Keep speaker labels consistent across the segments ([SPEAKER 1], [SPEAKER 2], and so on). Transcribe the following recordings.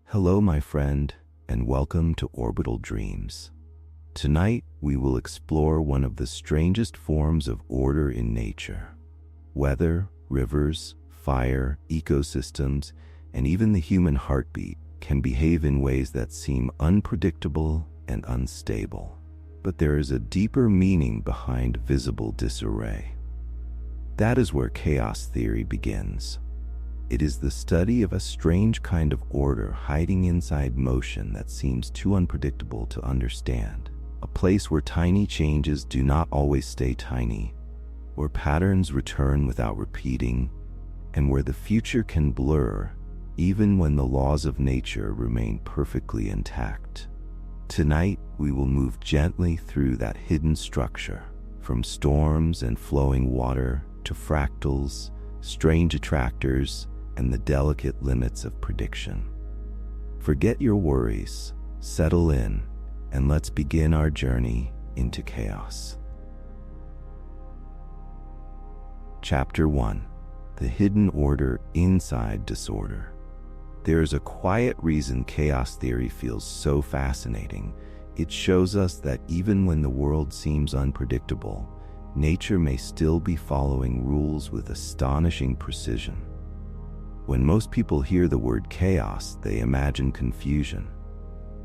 [SPEAKER 1] Hello, my friend, and welcome to Orbital Dreams. Tonight, we will explore one of the strangest forms of order in nature. Weather, rivers, fire, ecosystems, and even the human heartbeat can behave in ways that seem unpredictable and unstable. But there is a deeper meaning behind visible disarray. That is where chaos theory begins. It is the study of a strange kind of order hiding inside motion that seems too unpredictable to understand. A place where tiny changes do not always stay tiny, where patterns return without repeating, and where the future can blur even when the laws of nature remain perfectly intact. Tonight, we will move gently through that hidden structure, from storms and flowing water to fractals, strange attractors, and the delicate limits of prediction. Forget your worries, settle in, and let's begin our journey into chaos. Chapter 1. The Hidden Order Inside Disorder. There is a quiet reason chaos theory feels so fascinating. It shows us that even when the world seems unpredictable, nature may still be following rules with astonishing precision. When most people hear the word chaos, they imagine confusion.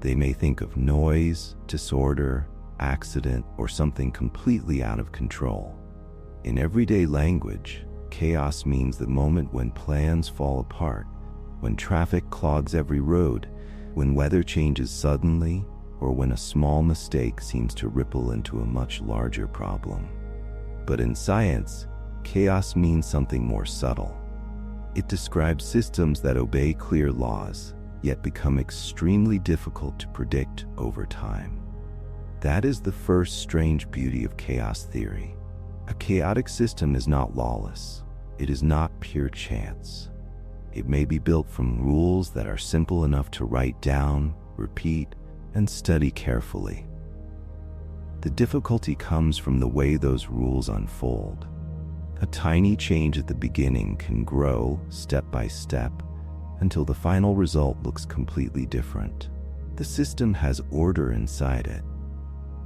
[SPEAKER 1] They may think of noise, disorder, accident, or something completely out of control. In everyday language, chaos means the moment when plans fall apart, when traffic clogs every road, when weather changes suddenly, or when a small mistake seems to ripple into a much larger problem. But in science, chaos means something more subtle. It describes systems that obey clear laws, yet become extremely difficult to predict over time. That is the first strange beauty of chaos theory. A chaotic system is not lawless. It is not pure chance. It may be built from rules that are simple enough to write down, repeat, and study carefully. The difficulty comes from the way those rules unfold. A tiny change at the beginning can grow step by step until the final result looks completely different. The system has order inside it,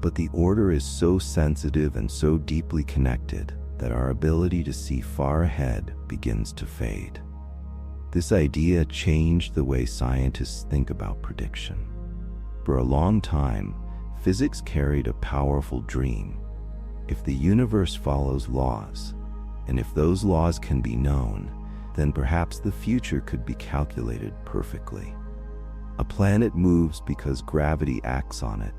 [SPEAKER 1] but the order is so sensitive and so deeply connected that our ability to see far ahead begins to fade. This idea changed the way scientists think about prediction. For a long time, physics carried a powerful dream. If the universe follows laws, and if those laws can be known, then perhaps the future could be calculated perfectly. A planet moves because gravity acts on it.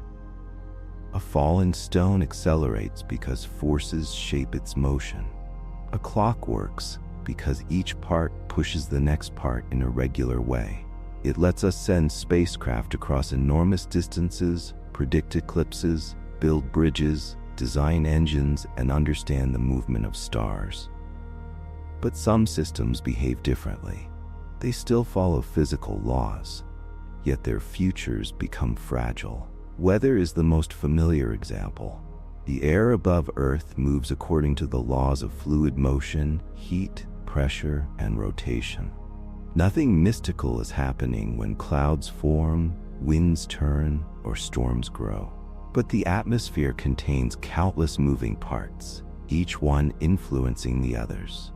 [SPEAKER 1] A fallen stone accelerates because forces shape its motion. A clock works because each part pushes the next part in a regular way. It lets us send spacecraft across enormous distances, predict eclipses, build bridges, design engines, and understand the movement of stars. But some systems behave differently. They still follow physical laws, yet their futures become fragile. Weather is the most familiar example. The air above Earth moves according to the laws of fluid motion, heat, pressure, and rotation. Nothing mystical is happening when clouds form, winds turn, or storms grow. But the atmosphere contains countless moving parts, each one influencing the others.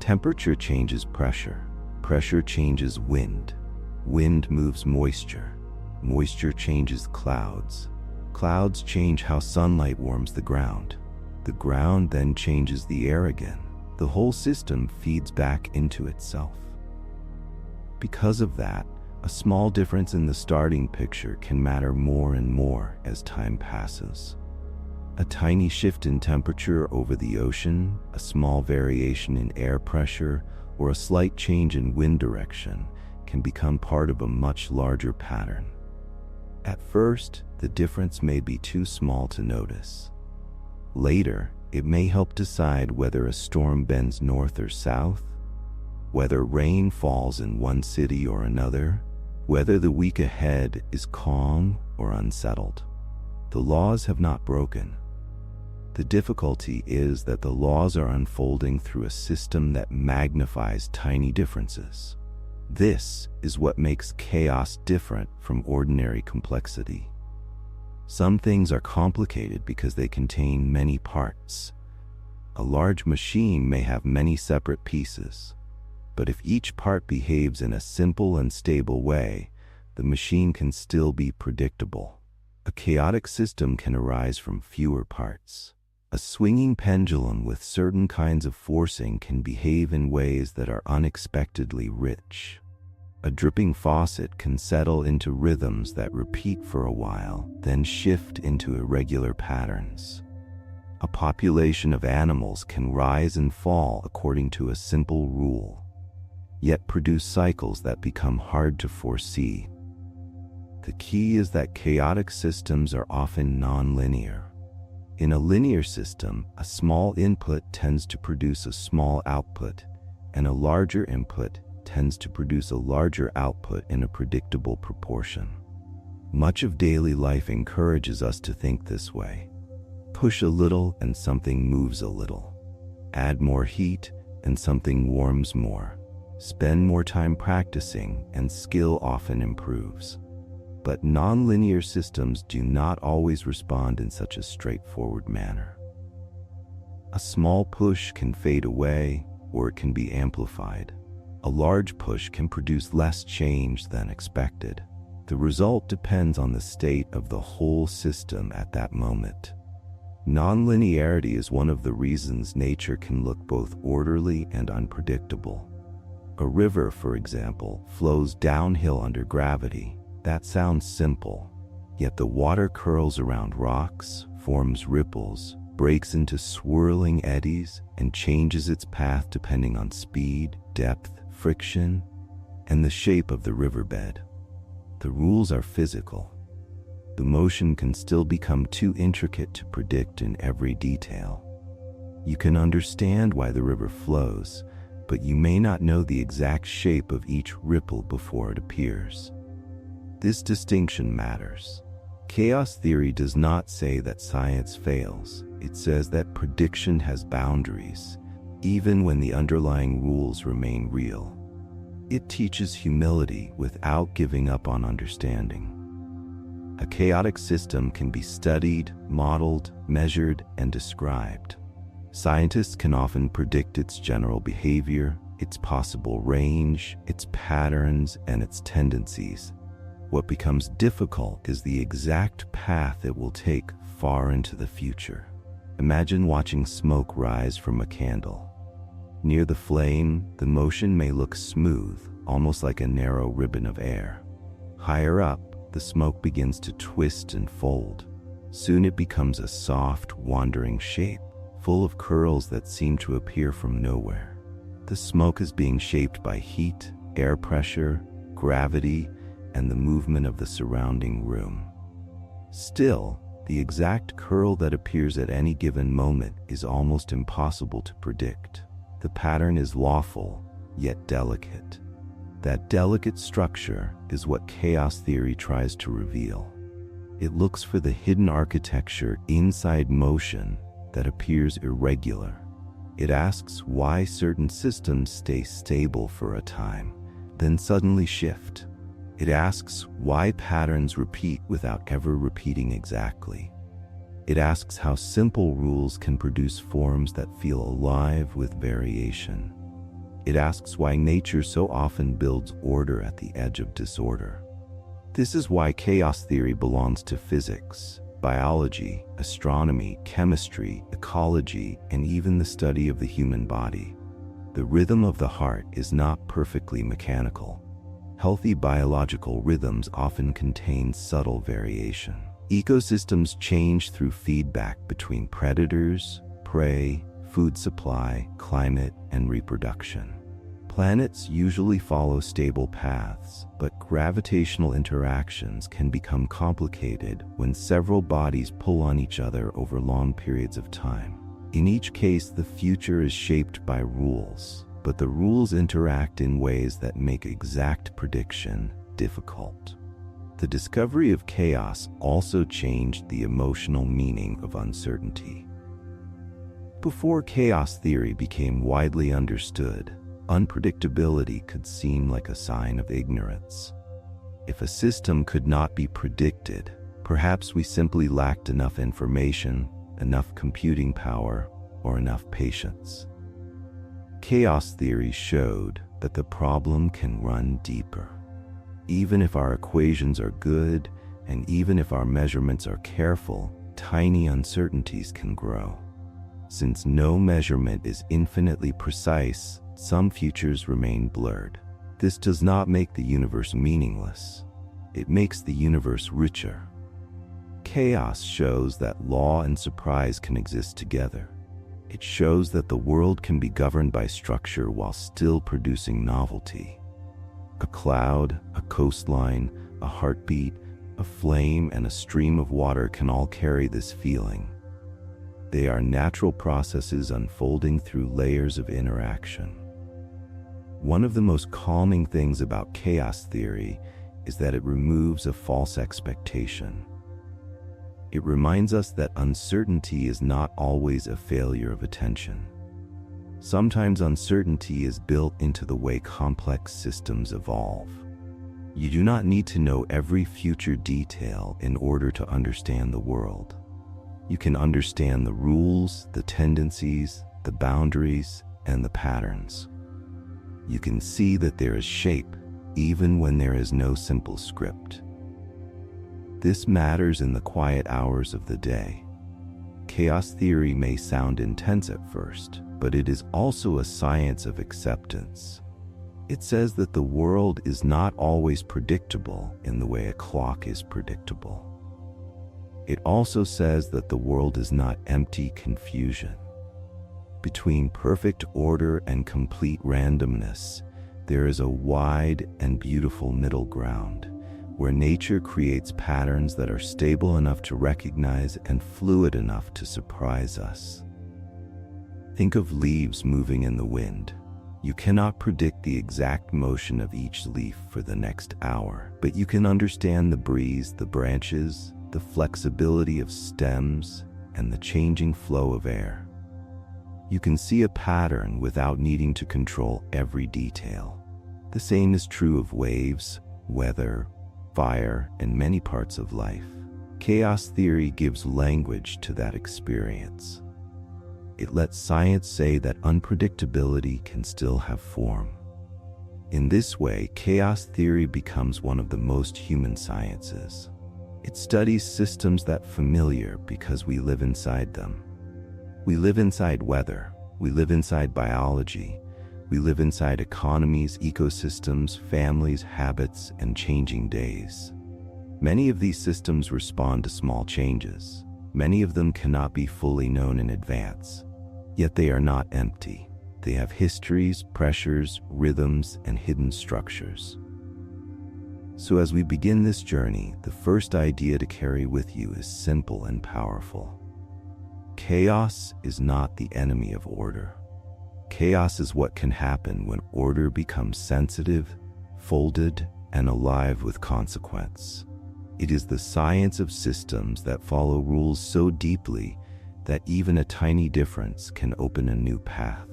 [SPEAKER 1] Temperature changes pressure. Pressure changes wind. Wind moves moisture. Moisture changes clouds. Clouds change how sunlight warms the ground. The ground then changes the air again. The whole system feeds back into itself. Because of that, a small difference in the starting picture can matter more and more as time passes. A tiny shift in temperature over the ocean, a small variation in air pressure, or a slight change in wind direction can become part of a much larger pattern. At first, the difference may be too small to notice. Later, it may help decide whether a storm bends north or south, whether rain falls in one city or another, whether the week ahead is calm or unsettled. The laws have not broken. The difficulty is that the laws are unfolding through a system that magnifies tiny differences. This is what makes chaos different from ordinary complexity. Some things are complicated because they contain many parts. A large machine may have many separate pieces, but if each part behaves in a simple and stable way, the machine can still be predictable. A chaotic system can arise from fewer parts. A swinging pendulum with certain kinds of forcing can behave in ways that are unexpectedly rich. A dripping faucet can settle into rhythms that repeat for a while, then shift into irregular patterns. A population of animals can rise and fall according to a simple rule, yet produce cycles that become hard to foresee. The key is that chaotic systems are often nonlinear. In a linear system, a small input tends to produce a small output, and a larger input tends to produce a larger output in a predictable proportion. Much of daily life encourages us to think this way. Push a little and something moves a little. Add more heat and something warms more. Spend more time practicing and skill often improves. But nonlinear systems do not always respond in such a straightforward manner. A small push can fade away, or it can be amplified. A large push can produce less change than expected. The result depends on the state of the whole system at that moment. Nonlinearity is one of the reasons nature can look both orderly and unpredictable. A river, for example, flows downhill under gravity. That sounds simple, yet the water curls around rocks, forms ripples, breaks into swirling eddies, and changes its path depending on speed, depth, friction, and the shape of the riverbed. The rules are physical. The motion can still become too intricate to predict in every detail. You can understand why the river flows, but you may not know the exact shape of each ripple before it appears. This distinction matters. Chaos theory does not say that science fails. It says that prediction has boundaries, even when the underlying rules remain real. It teaches humility without giving up on understanding. A chaotic system can be studied, modeled, measured, and described. Scientists can often predict its general behavior, its possible range, its patterns, and its tendencies. What becomes difficult is the exact path it will take far into the future. Imagine watching smoke rise from a candle. Near the flame, the motion may look smooth, almost like a narrow ribbon of air. Higher up, the smoke begins to twist and fold. Soon it becomes a soft, wandering shape, full of curls that seem to appear from nowhere. The smoke is being shaped by heat, air pressure, gravity, and the movement of the surrounding room. Still, the exact curl that appears at any given moment is almost impossible to predict. The pattern is lawful, yet delicate. That delicate structure is what chaos theory tries to reveal. It looks for the hidden architecture inside motion that appears irregular. It asks why certain systems stay stable for a time, then suddenly shift. It asks why patterns repeat without ever repeating exactly. It asks how simple rules can produce forms that feel alive with variation. It asks why nature so often builds order at the edge of disorder. This is why chaos theory belongs to physics, biology, astronomy, chemistry, ecology, and even the study of the human body. The rhythm of the heart is not perfectly mechanical. Healthy biological rhythms often contain subtle variation. Ecosystems change through feedback between predators, prey, food supply, climate, and reproduction. Planets usually follow stable paths, but gravitational interactions can become complicated when several bodies pull on each other over long periods of time. In each case, the future is shaped by rules, but the rules interact in ways that make exact prediction difficult. The discovery of chaos also changed the emotional meaning of uncertainty. Before chaos theory became widely understood, unpredictability could seem like a sign of ignorance. If a system could not be predicted, perhaps we simply lacked enough information, enough computing power, or enough patience. Chaos theory showed that the problem can run deeper. Even if our equations are good, and even if our measurements are careful, tiny uncertainties can grow. Since no measurement is infinitely precise, some futures remain blurred. This does not make the universe meaningless. It makes the universe richer. Chaos shows that law and surprise can exist together. It shows that the world can be governed by structure while still producing novelty. A cloud, a coastline, a heartbeat, a flame, and a stream of water can all carry this feeling. They are natural processes unfolding through layers of interaction. One of the most calming things about chaos theory is that it removes a false expectation. It reminds us that uncertainty is not always a failure of attention. Sometimes uncertainty is built into the way complex systems evolve. You do not need to know every future detail in order to understand the world. You can understand the rules, the tendencies, the boundaries, and the patterns. You can see that there is shape, even when there is no simple script. This matters in the quiet hours of the day. Chaos theory may sound intense at first, but it is also a science of acceptance. It says that the world is not always predictable in the way a clock is predictable. It also says that the world is not empty confusion. Between perfect order and complete randomness, there is a wide and beautiful middle ground, where nature creates patterns that are stable enough to recognize and fluid enough to surprise us. Think of leaves moving in the wind. You cannot predict the exact motion of each leaf for the next hour, but you can understand the breeze, the branches, the flexibility of stems, and the changing flow of air. You can see a pattern without needing to control every detail. The same is true of waves, weather, fire, and many parts of life. Chaos theory gives language to that experience. It lets science say that unpredictability can still have form. In this way, chaos theory becomes one of the most human sciences. It studies systems that are familiar because we live inside them. We live inside weather, we live inside biology, we live inside economies, ecosystems, families, habits, and changing days. Many of these systems respond to small changes. Many of them cannot be fully known in advance. Yet they are not empty. They have histories, pressures, rhythms, and hidden structures. So as we begin this journey, the first idea to carry with you is simple and powerful. Chaos is not the enemy of order. Chaos is what can happen when order becomes sensitive, folded, and alive with consequence. It is the science of systems that follow rules so deeply that even a tiny difference can open a new path.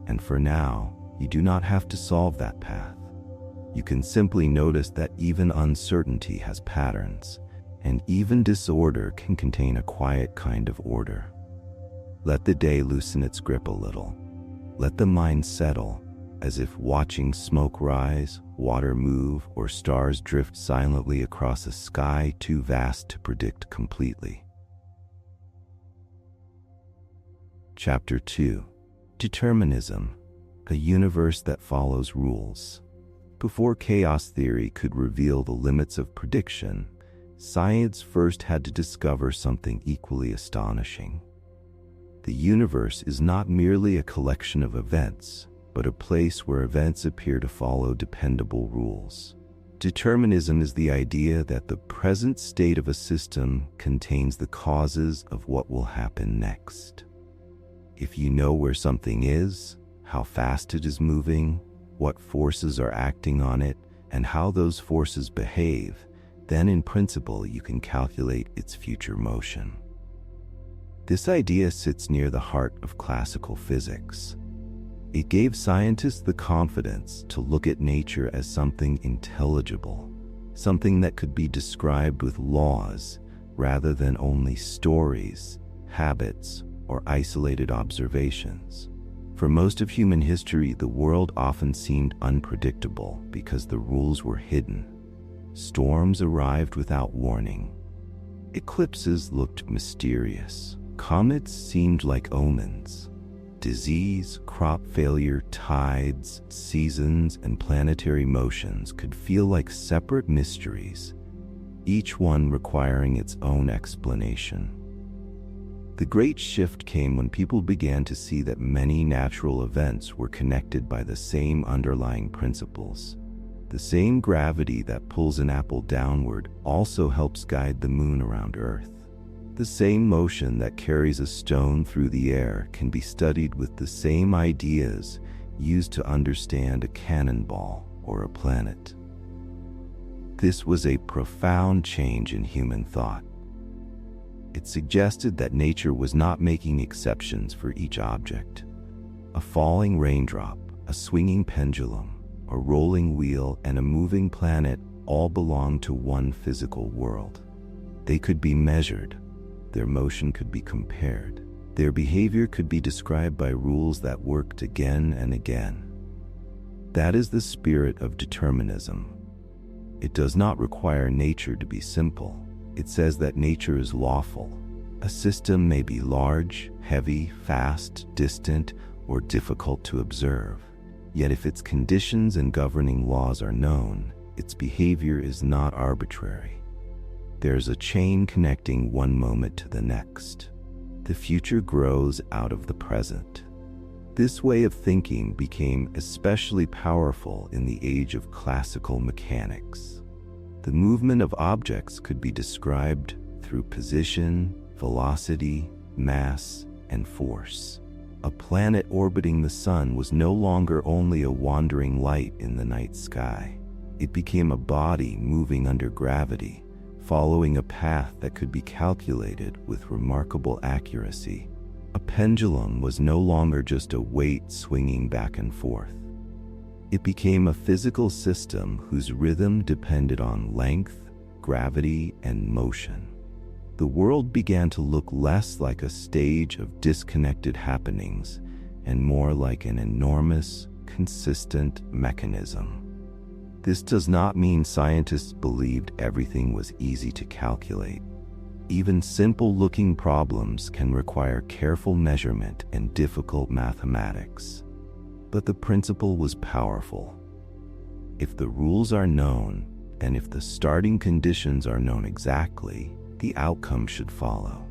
[SPEAKER 1] And for now, you do not have to solve that path. You can simply notice that even uncertainty has patterns, and even disorder can contain a quiet kind of order. Let the day loosen its grip a little. Let the mind settle, as if watching smoke rise, water move, or stars drift silently across a sky too vast to predict completely. Chapter 2. Determinism, a universe that follows rules. Before chaos theory could reveal the limits of prediction, science first had to discover something equally astonishing. The universe is not merely a collection of events, but a place where events appear to follow dependable rules. Determinism is the idea that the present state of a system contains the causes of what will happen next. If you know where something is, how fast it is moving, what forces are acting on it, and how those forces behave, then in principle you can calculate its future motion. This idea sits near the heart of classical physics. It gave scientists the confidence to look at nature as something intelligible, something that could be described with laws rather than only stories, habits, or isolated observations. For most of human history, the world often seemed unpredictable because the rules were hidden. Storms arrived without warning. Eclipses looked mysterious. Comets seemed like omens. Disease, crop failure, tides, seasons, and planetary motions could feel like separate mysteries, each one requiring its own explanation. The great shift came when people began to see that many natural events were connected by the same underlying principles. The same gravity that pulls an apple downward also helps guide the moon around Earth. The same motion that carries a stone through the air can be studied with the same ideas used to understand a cannonball or a planet. This was a profound change in human thought. It suggested that nature was not making exceptions for each object. A falling raindrop, a swinging pendulum, a rolling wheel, and a moving planet all belonged to one physical world. They could be measured, their motion could be compared, their behavior could be described by rules that worked again and again. That is the spirit of determinism. It does not require nature to be simple. It says that nature is lawful. A system may be large, heavy, fast, distant, or difficult to observe. Yet if its conditions and governing laws are known, its behavior is not arbitrary. There's a chain connecting one moment to the next. The future grows out of the present. This way of thinking became especially powerful in the age of classical mechanics. The movement of objects could be described through position, velocity, mass, and force. A planet orbiting the sun was no longer only a wandering light in the night sky. It became a body moving under gravity, following a path that could be calculated with remarkable accuracy. A pendulum was no longer just a weight swinging back and forth. It became a physical system whose rhythm depended on length, gravity, and motion. The world began to look less like a stage of disconnected happenings and more like an enormous, consistent mechanism. This does not mean scientists believed everything was easy to calculate. Even simple-looking problems can require careful measurement and difficult mathematics. But the principle was powerful. If the rules are known, and if the starting conditions are known exactly, the outcome should follow.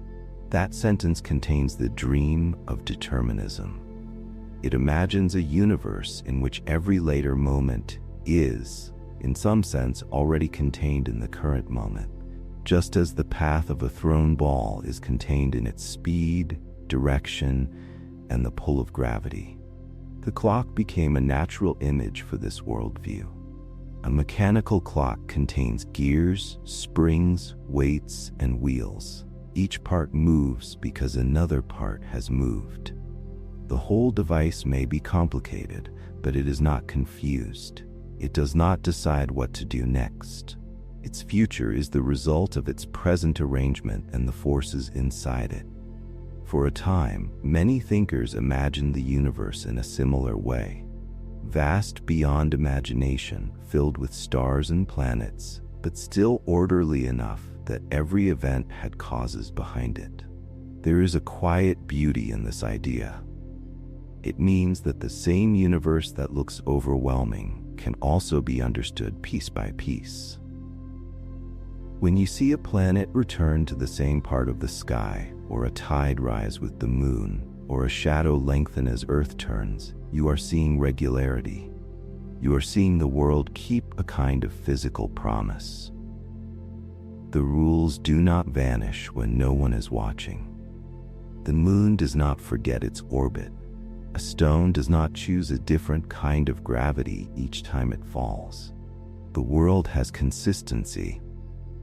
[SPEAKER 1] That sentence contains the dream of determinism. It imagines a universe in which every later moment is, in some sense, already contained in the current moment, just as the path of a thrown ball is contained in its speed, direction, and the pull of gravity. The clock became a natural image for this worldview. A mechanical clock contains gears, springs, weights, and wheels. Each part moves because another part has moved. The whole device may be complicated, but it is not confused. It does not decide what to do next. Its future is the result of its present arrangement and the forces inside it. For a time, many thinkers imagined the universe in a similar way. Vast beyond imagination, filled with stars and planets, but still orderly enough that every event had causes behind it. There is a quiet beauty in this idea. It means that the same universe that looks overwhelming can also be understood piece by piece. When you see a planet return to the same part of the sky, or a tide rise with the moon, or a shadow lengthen as Earth turns, you are seeing regularity. You are seeing the world keep a kind of physical promise. The rules do not vanish when no one is watching. The moon does not forget its orbit. A stone does not choose a different kind of gravity each time it falls. The world has consistency.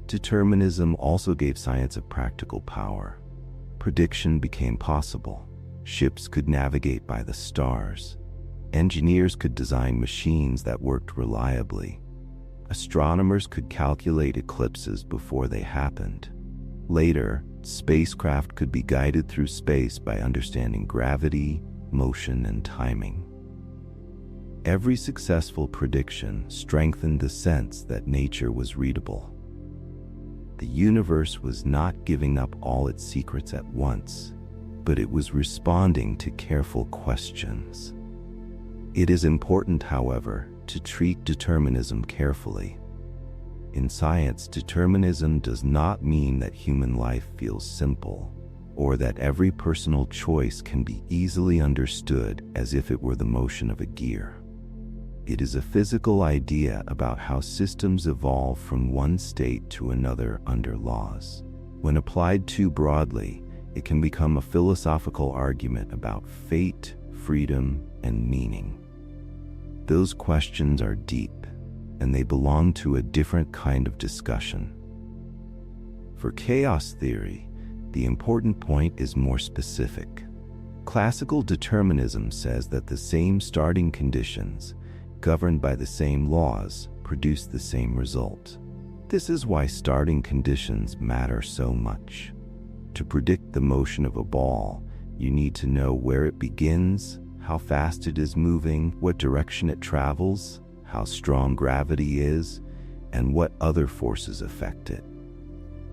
[SPEAKER 1] Determinism also gave science a practical power. Prediction became possible. Ships could navigate by the stars. Engineers could design machines that worked reliably. Astronomers could calculate eclipses before they happened. Later, spacecraft could be guided through space by understanding gravity, motion, and timing. Every successful prediction strengthened the sense that nature was readable. The universe was not giving up all its secrets at once, but it was responding to careful questions. It is important, however, to treat determinism carefully. In science, determinism does not mean that human life feels simple, or that every personal choice can be easily understood as if it were the motion of a gear. It is a physical idea about how systems evolve from one state to another under laws. When applied too broadly, it can become a philosophical argument about fate, freedom, and meaning. Those questions are deep, and they belong to a different kind of discussion. For chaos theory, the important point is more specific. Classical determinism says that the same starting conditions, governed by the same laws, produce the same result. This is why starting conditions matter so much. To predict the motion of a ball, you need to know where it begins, how fast it is moving, what direction it travels, how strong gravity is, and what other forces affect it.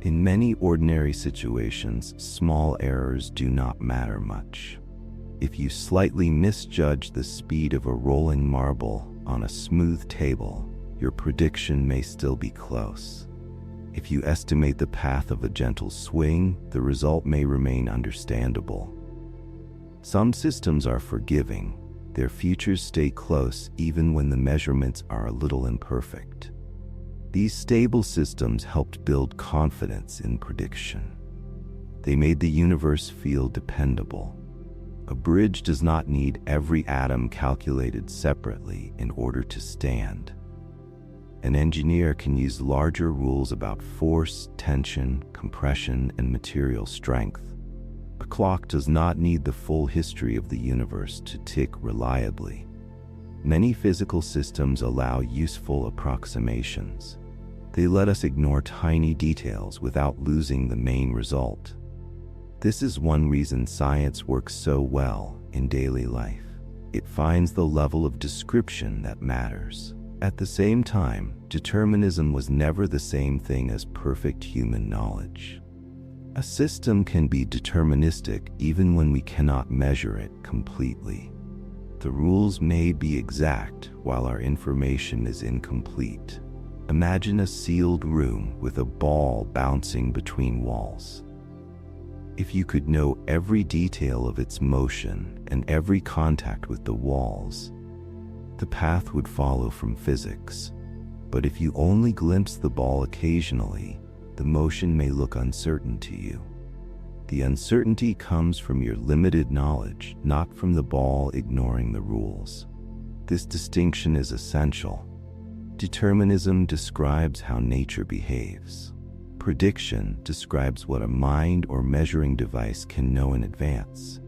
[SPEAKER 1] In many ordinary situations, small errors do not matter much. If you slightly misjudge the speed of a rolling marble on a smooth table, your prediction may still be close. If you estimate the path of a gentle swing, the result may remain understandable. Some systems are forgiving. Their features stay close even when the measurements are a little imperfect. These stable systems helped build confidence in prediction. They made the universe feel dependable. A bridge does not need every atom calculated separately in order to stand. An engineer can use larger rules about force, tension, compression, and material strength. A clock does not need the full history of the universe to tick reliably. Many physical systems allow useful approximations. They let us ignore tiny details without losing the main result. This is one reason science works so well in daily life. It finds the level of description that matters. At the same time, determinism was never the same thing as perfect human knowledge. A system can be deterministic even when we cannot measure it completely. The rules may be exact while our information is incomplete. Imagine a sealed room with a ball bouncing between walls. If you could know every detail of its motion and every contact with the walls, the path would follow from physics. But if you only glimpse the ball occasionally, the motion may look uncertain to you. The uncertainty comes from your limited knowledge, not from the ball ignoring the rules. This distinction is essential. Determinism describes how nature behaves. Prediction describes what a mind or measuring device can know in advance.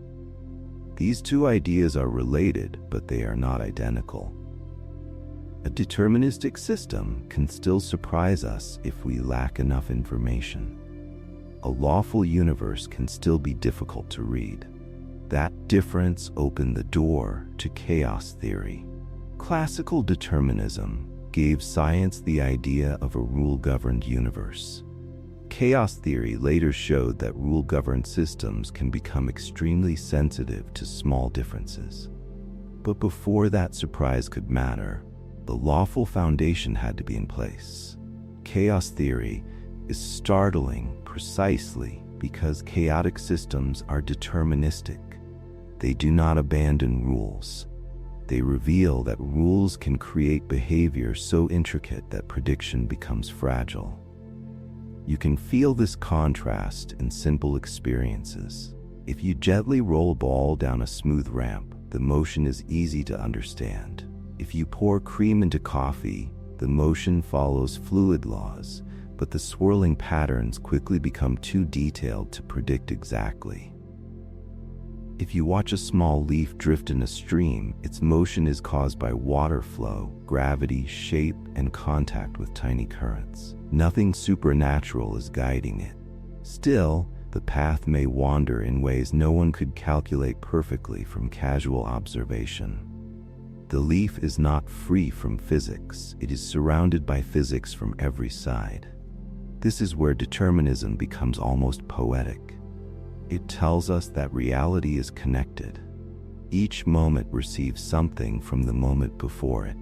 [SPEAKER 1] These two ideas are related, but they are not identical. A deterministic system can still surprise us if we lack enough information. A lawful universe can still be difficult to read. That difference opened the door to chaos theory. Classical determinism gave science the idea of a rule-governed universe. Chaos theory later showed that rule-governed systems can become extremely sensitive to small differences. But before that surprise could matter, the lawful foundation had to be in place. Chaos theory is startling precisely because chaotic systems are deterministic. They do not abandon rules. They reveal that rules can create behavior so intricate that prediction becomes fragile. You can feel this contrast in simple experiences. If you gently roll a ball down a smooth ramp, the motion is easy to understand. If you pour cream into coffee, the motion follows fluid laws, but the swirling patterns quickly become too detailed to predict exactly. If you watch a small leaf drift in a stream, its motion is caused by water flow, gravity, shape, and contact with tiny currents. Nothing supernatural is guiding it. Still, the path may wander in ways no one could calculate perfectly from casual observation. The leaf is not free from physics. It is surrounded by physics from every side. This is where determinism becomes almost poetic. It tells us that reality is connected. Each moment receives something from the moment before it.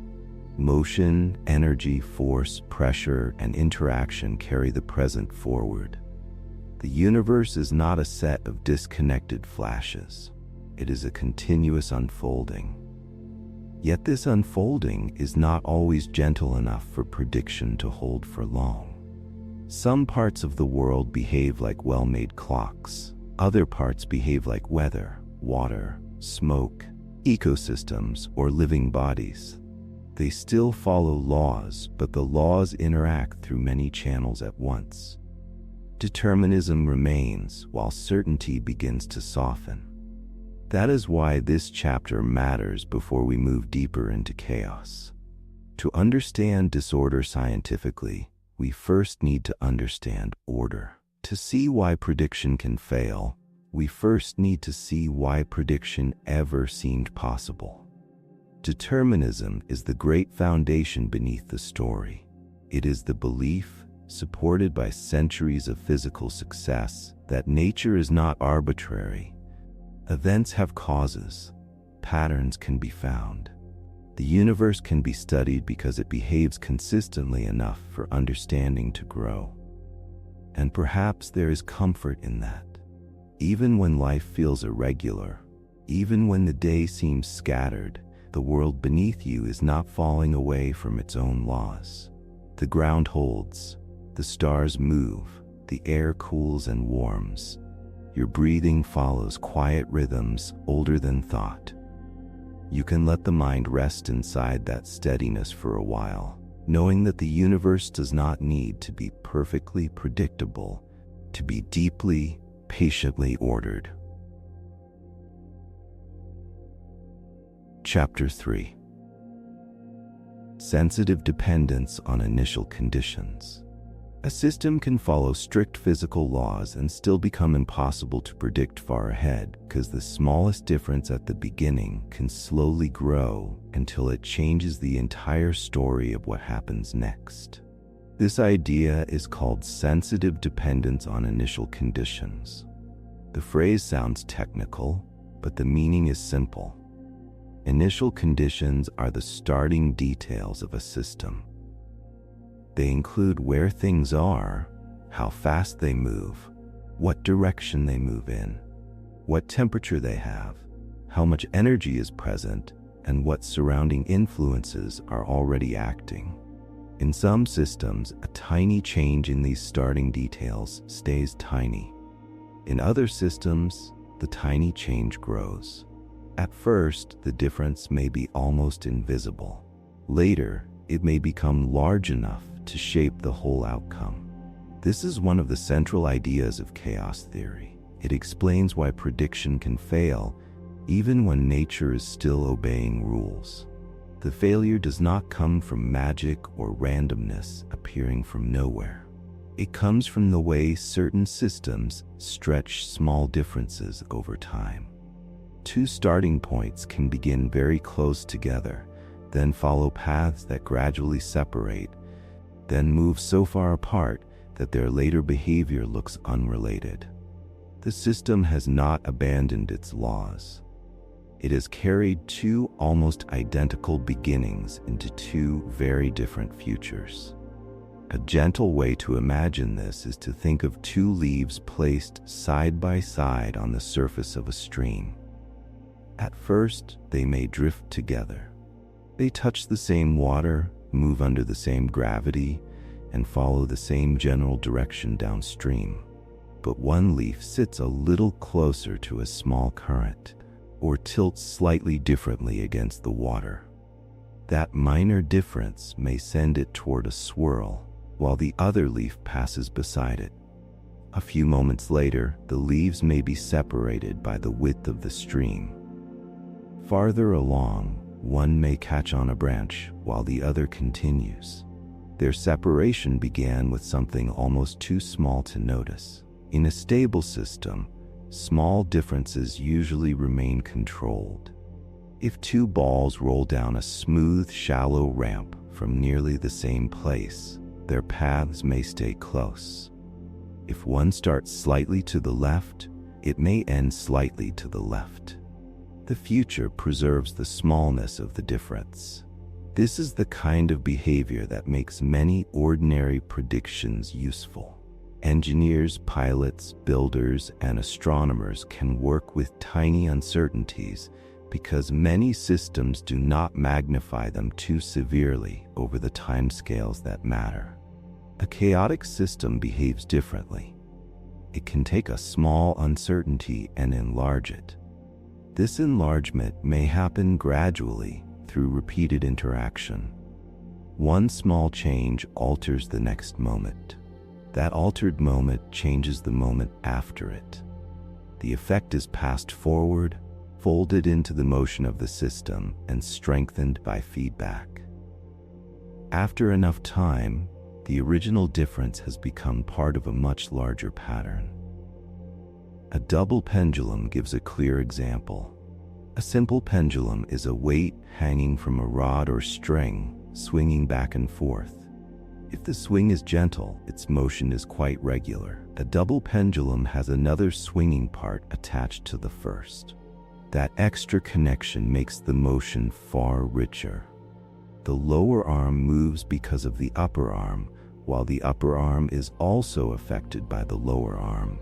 [SPEAKER 1] Motion, energy, force, pressure, and interaction carry the present forward. The universe is not a set of disconnected flashes. It is a continuous unfolding. Yet this unfolding is not always gentle enough for prediction to hold for long. Some parts of the world behave like well-made clocks. Other parts behave like weather, water, smoke, ecosystems, or living bodies. They still follow laws, but the laws interact through many channels at once. Determinism remains while certainty begins to soften. That is why this chapter matters before we move deeper into chaos. To understand disorder scientifically, we first need to understand order. To see why prediction can fail, we first need to see why prediction ever seemed possible. Determinism is the great foundation beneath the story. It is the belief, supported by centuries of physical success, that nature is not arbitrary. Events have causes. Patterns can be found. The universe can be studied because it behaves consistently enough for understanding to grow. And perhaps there is comfort in that. Even when life feels irregular, even when the day seems scattered, the world beneath you is not falling away from its own laws. The ground holds, the stars move, the air cools and warms. Your breathing follows quiet rhythms older than thought. You can let the mind rest inside that steadiness for a while, knowing that the universe does not need to be perfectly predictable, to be deeply, patiently ordered. Chapter 3. Sensitive dependence on initial conditions. A system can follow strict physical laws and still become impossible to predict far ahead, because the smallest difference at the beginning can slowly grow until it changes the entire story of what happens next. This idea is called sensitive dependence on initial conditions. The phrase sounds technical, but the meaning is simple. Initial conditions are the starting details of a system. They include where things are, how fast they move, what direction they move in, what temperature they have, how much energy is present, and what surrounding influences are already acting. In some systems, a tiny change in these starting details stays tiny. In other systems, the tiny change grows. At first, the difference may be almost invisible. Later, it may become large enough to shape the whole outcome. This is one of the central ideas of chaos theory. It explains why prediction can fail, even when nature is still obeying rules. The failure does not come from magic or randomness appearing from nowhere. It comes from the way certain systems stretch small differences over time. Two starting points can begin very close together, then follow paths that gradually separate, then move so far apart that their later behavior looks unrelated. The system has not abandoned its laws. It has carried two almost identical beginnings into two very different futures. A gentle way to imagine this is to think of two leaves placed side by side on the surface of a stream. At first, they may drift together. They touch the same water, move under the same gravity, and follow the same general direction downstream. But one leaf sits a little closer to a small current, or tilts slightly differently against the water. That minor difference may send it toward a swirl, while the other leaf passes beside it. A few moments later, the leaves may be separated by the width of the stream. Farther along, one may catch on a branch while the other continues. Their separation began with something almost too small to notice. In a stable system, small differences usually remain controlled. If two balls roll down a smooth, shallow ramp from nearly the same place, their paths may stay close. If one starts slightly to the left, it may end slightly to the left. The future preserves the smallness of the difference. This is the kind of behavior that makes many ordinary predictions useful. Engineers, pilots, builders, and astronomers can work with tiny uncertainties because many systems do not magnify them too severely over the timescales that matter. A chaotic system behaves differently. It can take a small uncertainty and enlarge it. This enlargement may happen gradually through repeated interaction. One small change alters the next moment. That altered moment changes the moment after it. The effect is passed forward, folded into the motion of the system, and strengthened by feedback. After enough time, the original difference has become part of a much larger pattern. A double pendulum gives a clear example. A simple pendulum is a weight hanging from a rod or string, swinging back and forth. If the swing is gentle, its motion is quite regular. A double pendulum has another swinging part attached to the first. That extra connection makes the motion far richer. The lower arm moves because of the upper arm, while the upper arm is also affected by the lower arm.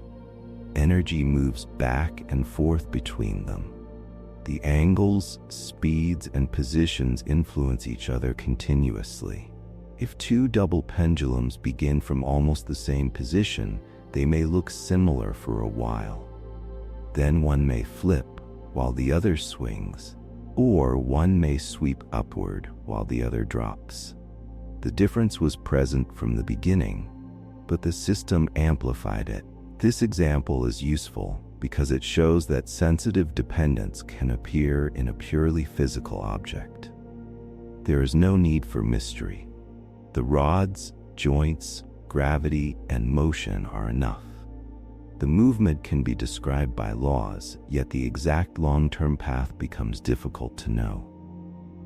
[SPEAKER 1] Energy moves back and forth between them. The angles, speeds, and positions influence each other continuously. If two double pendulums begin from almost the same position, they may look similar for a while. Then one may flip while the other swings, or one may sweep upward while the other drops. The difference was present from the beginning, but the system amplified it. This example is useful because it shows that sensitive dependence can appear in a purely physical object. There is no need for mystery. The rods, joints, gravity, and motion are enough. The movement can be described by laws, yet the exact long-term path becomes difficult to know.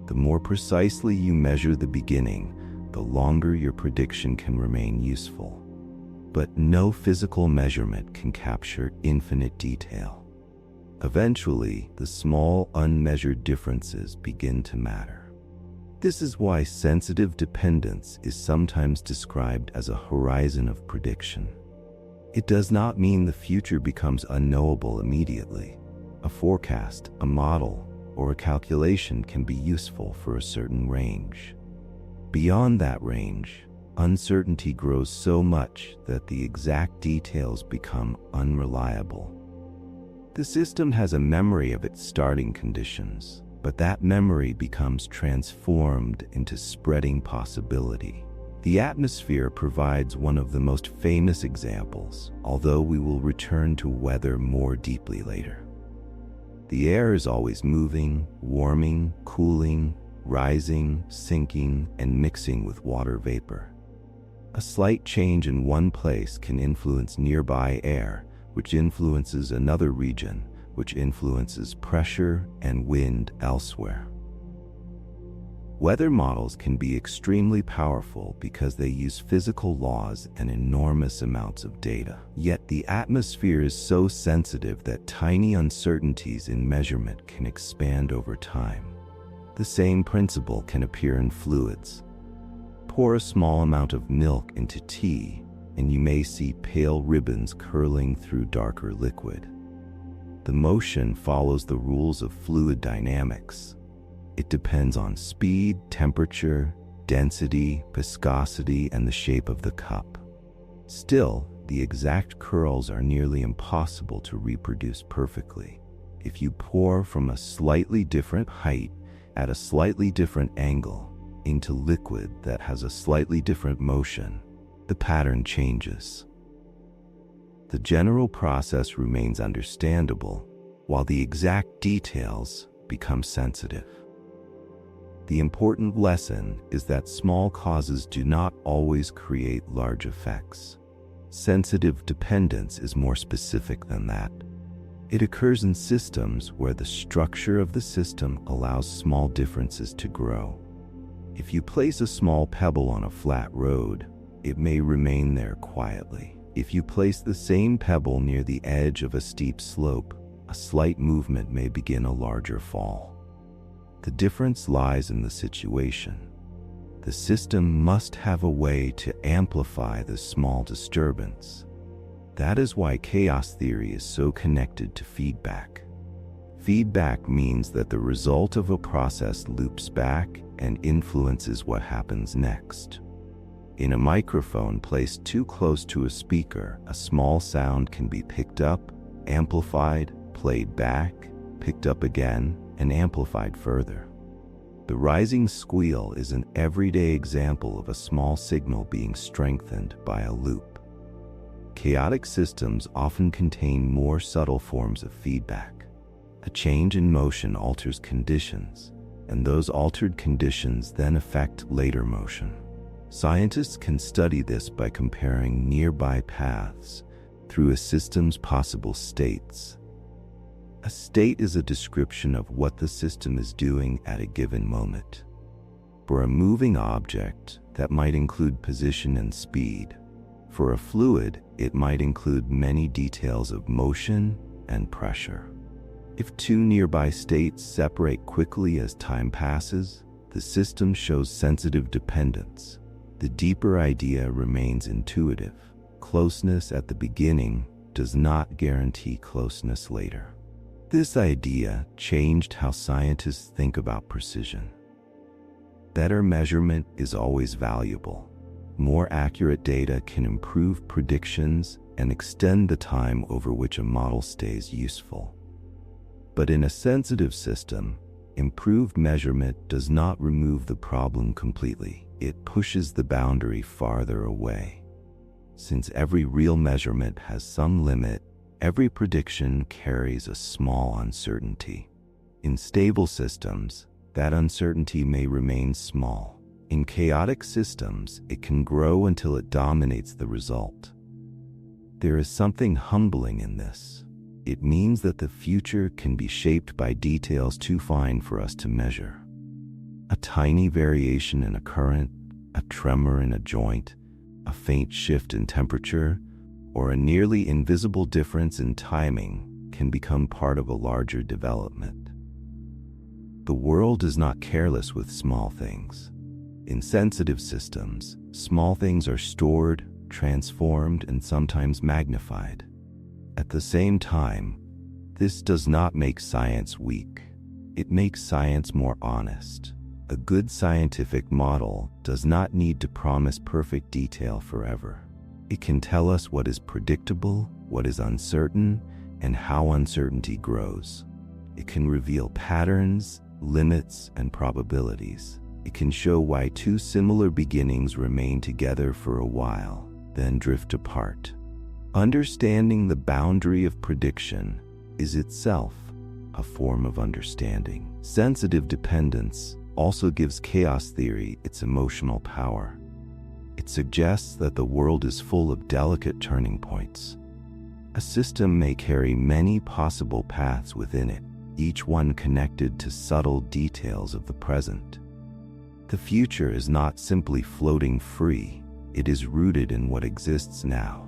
[SPEAKER 1] The more precisely you measure the beginning, the longer your prediction can remain useful. But no physical measurement can capture infinite detail. Eventually, the small, unmeasured differences begin to matter. This is why sensitive dependence is sometimes described as a horizon of prediction. It does not mean the future becomes unknowable immediately. A forecast, a model, or a calculation can be useful for a certain range. Beyond that range, uncertainty grows so much that the exact details become unreliable. The system has a memory of its starting conditions, but that memory becomes transformed into spreading possibility. The atmosphere provides one of the most famous examples, although we will return to weather more deeply later. The air is always moving, warming, cooling, rising, sinking, and mixing with water vapor. A slight change in one place can influence nearby air, which influences another region, which influences pressure and wind elsewhere. Weather models can be extremely powerful because they use physical laws and enormous amounts of data. Yet the atmosphere is so sensitive that tiny uncertainties in measurement can expand over time. The same principle can appear in fluids. Pour a small amount of milk into tea, and you may see pale ribbons curling through darker liquid. The motion follows the rules of fluid dynamics. It depends on speed, temperature, density, viscosity, and the shape of the cup. Still, the exact curls are nearly impossible to reproduce perfectly. If you pour from a slightly different height at a slightly different angle into liquid that has a slightly different motion, the pattern changes. The general process remains understandable, while the exact details become sensitive. The important lesson is that small causes do not always create large effects. Sensitive dependence is more specific than that. It occurs in systems where the structure of the system allows small differences to grow. If you place a small pebble on a flat road, it may remain there quietly. If you place the same pebble near the edge of a steep slope, a slight movement may begin a larger fall. The difference lies in the situation. The system must have a way to amplify the small disturbance. That is why chaos theory is so connected to feedback. Feedback means that the result of a process loops back and influences what happens next. In a microphone placed too close to a speaker, a small sound can be picked up, amplified, played back, picked up again, and amplified further. The rising squeal is an everyday example of a small signal being strengthened by a loop. Chaotic systems often contain more subtle forms of feedback. A change in motion alters conditions, and those altered conditions then affect later motion. Scientists can study this by comparing nearby paths through a system's possible states. A state is a description of what the system is doing at a given moment. For a moving object, that might include position and speed. For a fluid, it might include many details of motion and pressure. If two nearby states separate quickly as time passes, the system shows sensitive dependence. The deeper idea remains intuitive. Closeness at the beginning does not guarantee closeness later. This idea changed how scientists think about precision. Better measurement is always valuable. More accurate data can improve predictions and extend the time over which a model stays useful. But in a sensitive system, improved measurement does not remove the problem completely. It pushes the boundary farther away. Since every real measurement has some limit, every prediction carries a small uncertainty. In stable systems, that uncertainty may remain small. In chaotic systems, it can grow until it dominates the result. There is something humbling in this. It means that the future can be shaped by details too fine for us to measure. A tiny variation in a current, a tremor in a joint, a faint shift in temperature, or a nearly invisible difference in timing can become part of a larger development. The world is not careless with small things. In sensitive systems, small things are stored, transformed, and sometimes magnified. At the same time, this does not make science weak. It makes science more honest. A good scientific model does not need to promise perfect detail forever. It can tell us what is predictable, what is uncertain, and how uncertainty grows. It can reveal patterns, limits, and probabilities. It can show why two similar beginnings remain together for a while, then drift apart. Understanding the boundary of prediction is itself a form of understanding. Sensitive dependence also gives chaos theory its emotional power. It suggests that the world is full of delicate turning points. A system may carry many possible paths within it, each one connected to subtle details of the present. The future is not simply floating free, it is rooted in what exists now.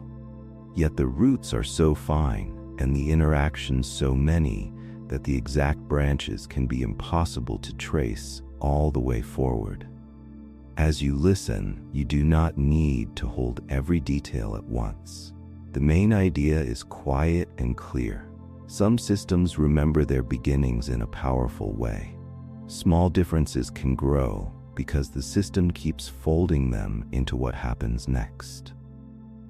[SPEAKER 1] Yet the roots are so fine, and the interactions so many, that the exact branches can be impossible to trace all the way forward. As you listen, you do not need to hold every detail at once. The main idea is quiet and clear. Some systems remember their beginnings in a powerful way. Small differences can grow because the system keeps folding them into what happens next.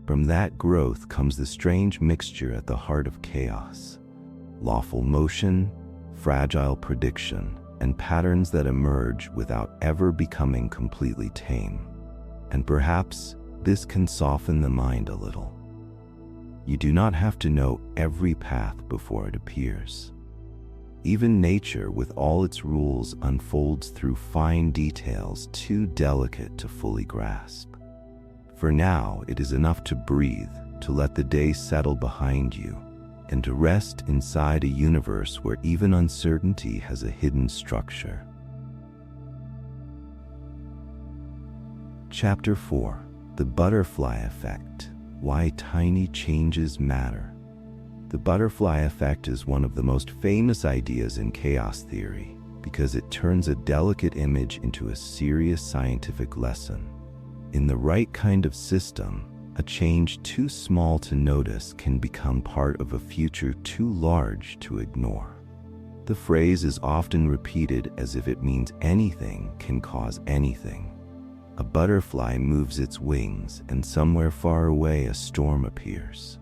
[SPEAKER 1] From that growth comes the strange mixture at the heart of chaos: lawful motion, fragile prediction, and patterns that emerge without ever becoming completely tame. And perhaps this can soften the mind a little. You do not have to know every path before it appears. Even nature, with all its rules, unfolds through fine details too delicate to fully grasp. For now, it is enough to breathe, to let the day settle behind you, and to rest inside a universe where even uncertainty has a hidden structure. Chapter 4: The Butterfly Effect. Why Tiny Changes Matter. The butterfly effect is one of the most famous ideas in chaos theory because it turns a delicate image into a serious scientific lesson. In the right kind of system, a change too small to notice can become part of a future too large to ignore. The phrase is often repeated as if it means anything can cause anything. A butterfly moves its wings, and somewhere far away a storm appears.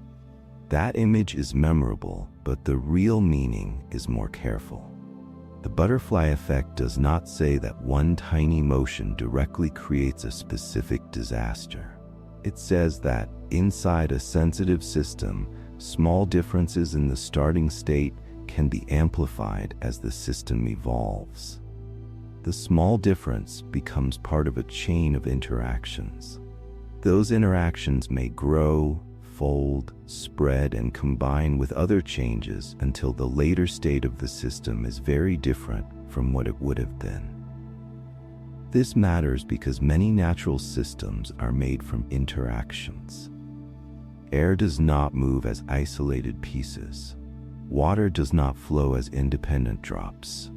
[SPEAKER 1] That image is memorable, but the real meaning is more careful. The butterfly effect does not say that one tiny motion directly creates a specific disaster. It says that, inside a sensitive system, small differences in the starting state can be amplified as the system evolves. The small difference becomes part of a chain of interactions. Those interactions may grow, fold, spread, and combine with other changes until the later state of the system is very different from what it would have been. This matters because many natural systems are made from interactions. Air does not move as isolated pieces. Water does not flow as independent drops.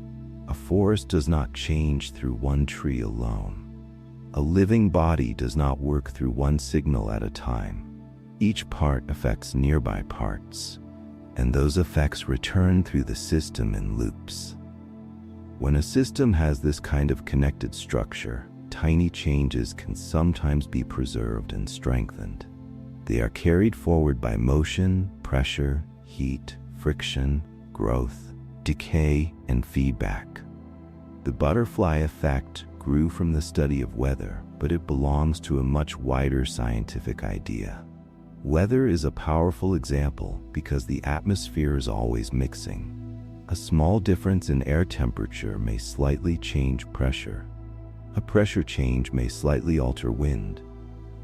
[SPEAKER 1] A forest does not change through one tree alone. A living body does not work through one signal at a time. Each part affects nearby parts, and those effects return through the system in loops. When a system has this kind of connected structure, tiny changes can sometimes be preserved and strengthened. They are carried forward by motion, pressure, heat, friction, growth, decay, and feedback. The butterfly effect grew from the study of weather, but it belongs to a much wider scientific idea. Weather is a powerful example because the atmosphere is always mixing. A small difference in air temperature may slightly change pressure. A pressure change may slightly alter wind.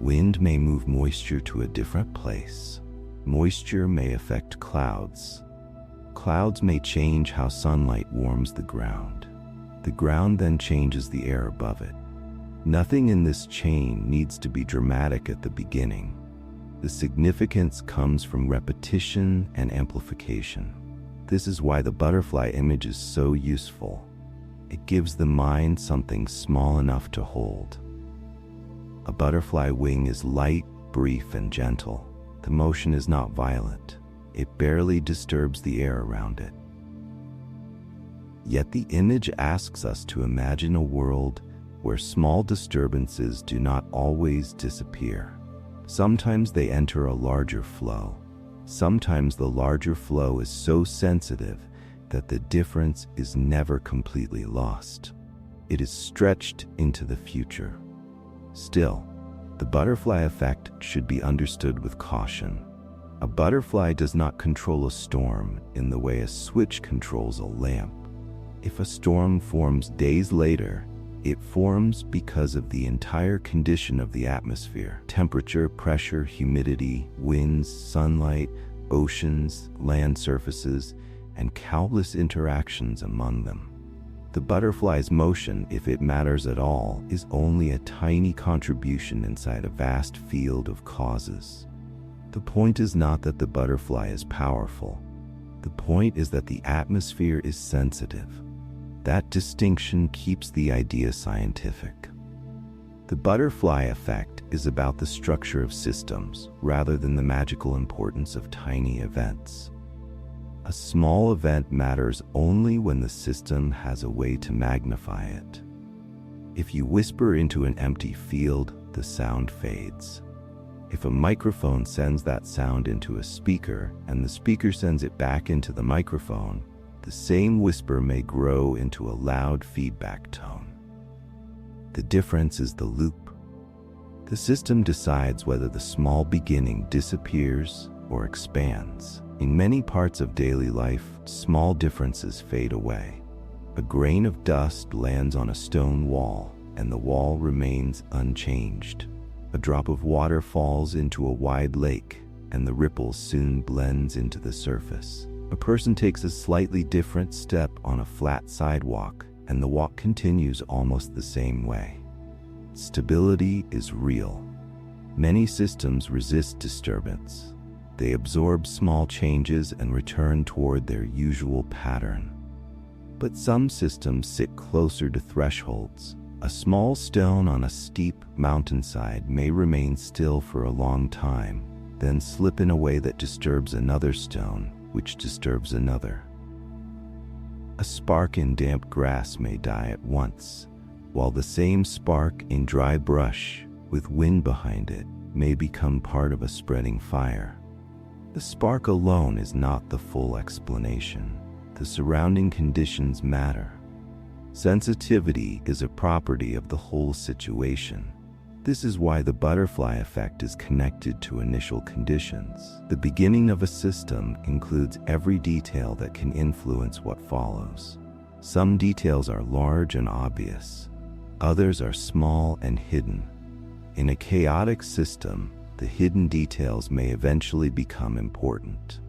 [SPEAKER 1] Wind may move moisture to a different place. Moisture may affect clouds. Clouds may change how sunlight warms the ground. The ground then changes the air above it. Nothing in this chain needs to be dramatic at the beginning. The significance comes from repetition and amplification. This is why the butterfly image is so useful. It gives the mind something small enough to hold. A butterfly wing is light, brief, and gentle. The motion is not violent. It barely disturbs the air around it. Yet the image asks us to imagine a world where small disturbances do not always disappear. Sometimes they enter a larger flow. Sometimes the larger flow is so sensitive that the difference is never completely lost. It is stretched into the future. Still, the butterfly effect should be understood with caution. A butterfly does not control a storm in the way a switch controls a lamp. If a storm forms days later, it forms because of the entire condition of the atmosphere: temperature, pressure, humidity, winds, sunlight, oceans, land surfaces, and countless interactions among them. The butterfly's motion, if it matters at all, is only a tiny contribution inside a vast field of causes. The point is not that the butterfly is powerful. The point is that the atmosphere is sensitive. That distinction keeps the idea scientific. The butterfly effect is about the structure of systems rather than the magical importance of tiny events. A small event matters only when the system has a way to magnify it. If you whisper into an empty field, the sound fades. If a microphone sends that sound into a speaker and the speaker sends it back into the microphone, the same whisper may grow into a loud feedback tone. The difference is the loop. The system decides whether the small beginning disappears or expands. In many parts of daily life, small differences fade away. A grain of dust lands on a stone wall, and the wall remains unchanged. A drop of water falls into a wide lake, and the ripple soon blends into the surface. A person takes a slightly different step on a flat sidewalk, and the walk continues almost the same way. Stability is real. Many systems resist disturbance. They absorb small changes and return toward their usual pattern. But some systems sit closer to thresholds. A small stone on a steep mountainside may remain still for a long time, then slip in a way that disturbs another stone, which disturbs another. A spark in damp grass may die at once, while the same spark in dry brush, with wind behind it, may become part of a spreading fire. The spark alone is not the full explanation. The surrounding conditions matter. Sensitivity is a property of the whole situation. This is why the butterfly effect is connected to initial conditions. The beginning of a system includes every detail that can influence what follows. Some details are large and obvious. Others are small and hidden. In a chaotic system, the hidden details may eventually become important.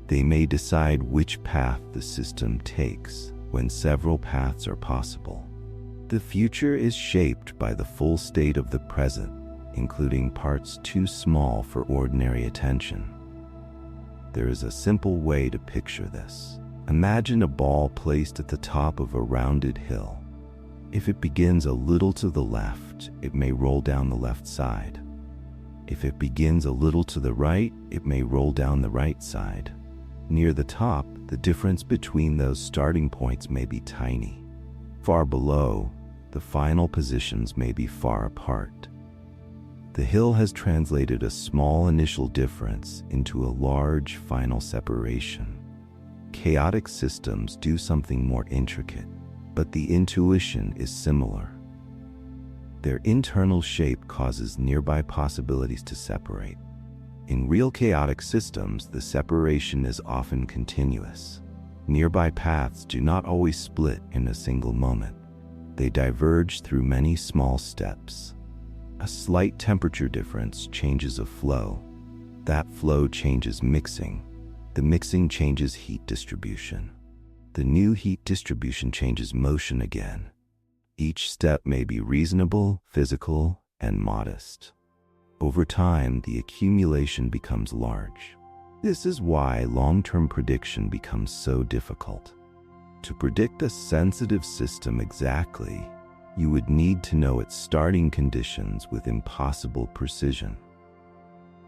[SPEAKER 1] They may decide which path the system takes when several paths are possible. The future is shaped by the full state of the present, including parts too small for ordinary attention. There is a simple way to picture this. Imagine a ball placed at the top of a rounded hill. If it begins a little to the left, it may roll down the left side. If it begins a little to the right, it may roll down the right side. Near the top, the difference between those starting points may be tiny. Far below, the final positions may be far apart. The hill has translated a small initial difference into a large final separation. Chaotic systems do something more intricate, but the intuition is similar. Their internal shape causes nearby possibilities to separate. In real chaotic systems, the separation is often continuous. Nearby paths do not always split in a single moment. They diverge through many small steps. A slight temperature difference changes a flow. That flow changes mixing. The mixing changes heat distribution. The new heat distribution changes motion again. Each step may be reasonable, physical, and modest. Over time, the accumulation becomes large. This is why long-term prediction becomes so difficult. To predict a sensitive system exactly, you would need to know its starting conditions with impossible precision.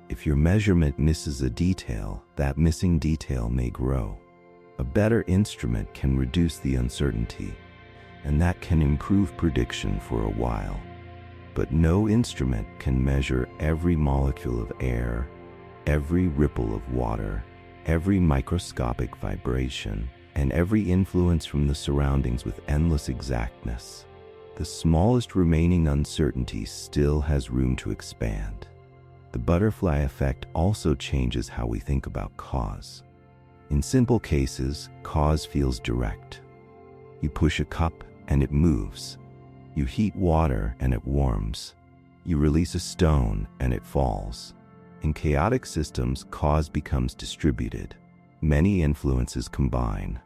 [SPEAKER 1] If your measurement misses a detail, that missing detail may grow. A better instrument can reduce the uncertainty, and that can improve prediction for a while. But no instrument can measure every molecule of air, every ripple of water, every microscopic vibration, and every influence from the surroundings with endless exactness. The smallest remaining uncertainty still has room to expand. The butterfly effect also changes how we think about cause. In simple cases, cause feels direct. You push a cup and it moves. You heat water and it warms. You release a stone and it falls. In chaotic systems, cause becomes distributed. Many influences combine.